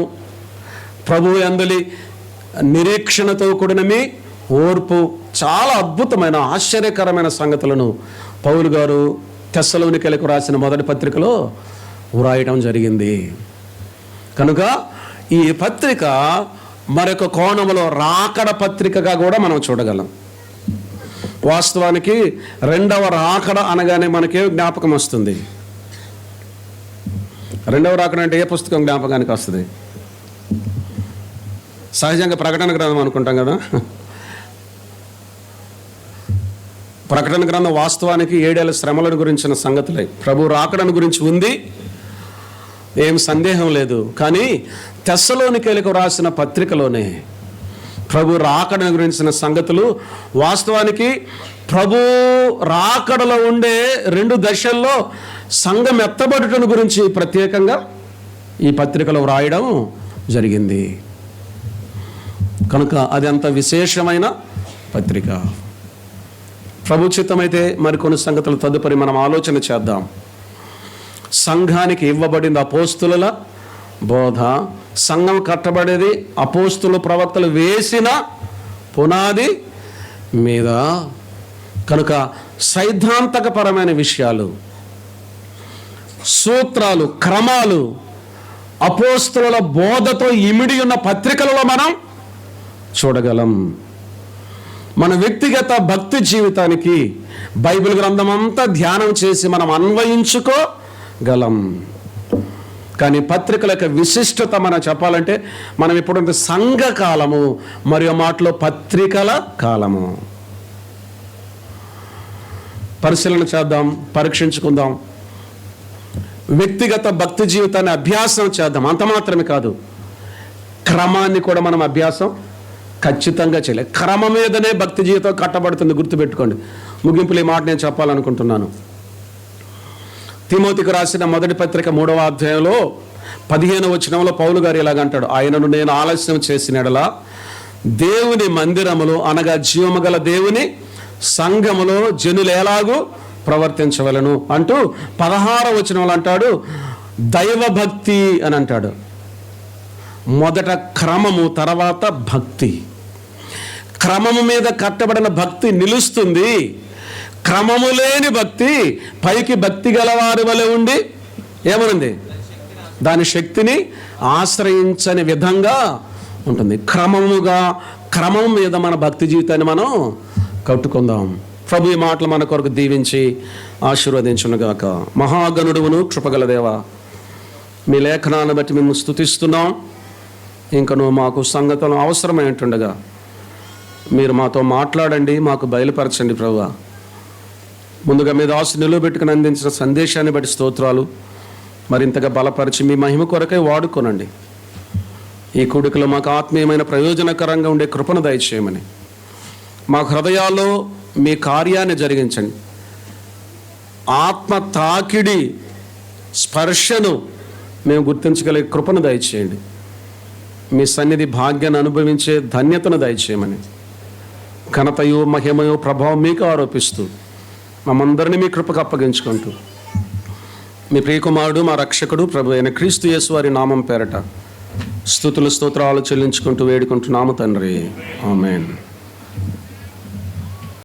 ప్రభువు యందలి నిరీక్షణతో కూడిన మీ ఓర్పు, చాలా అద్భుతమైన ఆశ్చర్యకరమైన సంగతులను పౌలు గారు తెస్సలోనికైలకు రాసిన మొదటి పత్రికలో వ్రాయటం జరిగింది. కనుక ఈ పత్రిక మరొక కోణంలో రాకడ పత్రికగా కూడా మనం చూడగలం. వాస్తవానికి రెండవ రాకడ అనగానే మనకే జ్ఞాపకం వస్తుంది. రెండవ రాకడ అంటే ఏ పుస్తకం జ్ఞాపకానికి వస్తుంది? సహజంగా ప్రకటన గ్రంథం అనుకుంటాం కదా. ప్రకటన గ్రంథం వాస్తవానికి 7 ఏళ్ల శ్రమలను గురించిన సంగతులే. ప్రభు రాకడను గురించి ఉంది, ఏం సందేహం లేదు. కానీ తెస్సలోనికైలకు రాసిన పత్రికలోనే ప్రభు రాకడను గురించిన సంగతులు, వాస్తవానికి ప్రభు రాకడలో ఉండే 2 దశల్లో సంఘం ఎత్తబడుటను గురించి ప్రత్యేకంగా ఈ పత్రికలో వ్రాయడం జరిగింది. కనుక అది అంత విశేషమైన పత్రిక. ప్రభుచితమైతే మరికొన్ని సంగతులు తదుపరి మనం ఆలోచన చేద్దాం. సంఘానికి ఇవ్వబడింది అపోస్తుల బోధ. సంఘం కట్టబడేది అపోస్తుల ప్రవక్తలు వేసిన పునాది మీద. కనుక సైద్ధాంతకపరమైన విషయాలు, సూత్రాలు, క్రమాలు అపోస్తుల బోధతో ఇమిడి ఉన్న పత్రికలలో మనం చూడగలం. మన వ్యక్తిగత భక్తి జీవితానికి బైబిల్ గ్రంథం అంతా ధ్యానం చేసి మనం అన్వయించుకోగలం. కానీ పత్రికల యొక్క విశిష్టత మనం చెప్పాలంటే, మనం ఇప్పుడు సంఘ కాలము, మరియు మాటలో పత్రికల కాలము. పరిశీలన చేద్దాం, పరీక్షించుకుందాం. వ్యక్తిగత భక్తి జీవితాన్ని అభ్యాసం చేద్దాం. అంత మాత్రమే కాదు, క్రమాన్ని కూడా మనం అభ్యాసం ఖచ్చితంగా చేయలేదు. క్రమం మీదనే భక్తి జీవితం కట్టబడుతుంది, గుర్తుపెట్టుకోండి. ముగింపులు ఈ మాట నేను చెప్పాలనుకుంటున్నాను. తిమోతికి రాసిన మొదటి పత్రిక 3వ అధ్యాయంలో 15వ వచనంలో పౌలు గారు ఇలాగంటాడు, ఆయనను నేను ఆలస్యం చేసిన యెడల దేవుని మందిరములో, అనగా జీవముగల దేవుని సంఘములో జనులు ఎలాగూ ప్రవర్తించవలను అంటూ 16వ వచనంలో అంటాడు, దైవభక్తి అని అంటాడు. మొదట క్రమము, తర్వాత భక్తి. క్రమము మీద కట్టబడిన భక్తి నిలుస్తుంది. క్రమము లేని భక్తి పైకి భక్తి గలవారి వలె ఉండి ఏమనుంది, దాని శక్తిని ఆశ్రయించని విధంగా ఉంటుంది. క్రమం మీద మన భక్తి జీవితాన్ని మనం కట్టుకుందాం. ప్రభు ఈ మాటలు మన కొరకు దీవించి ఆశీర్వదించునుగాక. మహాగణుడువును కృపగల దేవా, మీ లేఖనాన్ని బట్టి మేము స్తుతిస్తున్నాం. ఇంకను మాకు సంగతులు అవసరమై ఉంటుండగా మీరు మాతో మాట్లాడండి, మాకు బయలుపరచండి ప్రభువా. ముందుగా మీ దాసు నిలువబెట్టుకుని అందించిన సందేశాన్ని బట్టి స్తోత్రాలు. మరింతగా బలపరిచి మీ మహిమ కొరకై వాడుకోనండి. ఈ కూడికలో మాకు ఆత్మీయమైన ప్రయోజనకరంగా ఉండే కృపను దయచేయమని, మా హృదయాల్లో మీ కార్యాన్ని జరిగించండి. ఆత్మ తాకిడి స్పర్శను మేము గుర్తించగలిగే కృపను దయచేయండి. మీ సన్నిధి భాగ్యాన్ని అనుభవించే ధన్యతను దయచేయమని, ఘనతయు మహిమయు ప్రభావం మీకు ఆరోపిస్తూ మమ్మందరినీ మీ కృపకు అప్పగించుకుంటూ మీ ప్రియకుమారుడు మా రక్షకుడు ప్రభు అయిన క్రీస్తు యేసు వారి నామం పేరట స్తుతులు స్తోత్రాలు చెల్లించుకుంటూ వేడుకుంటున్నాము తండ్రి. ఆమేన్.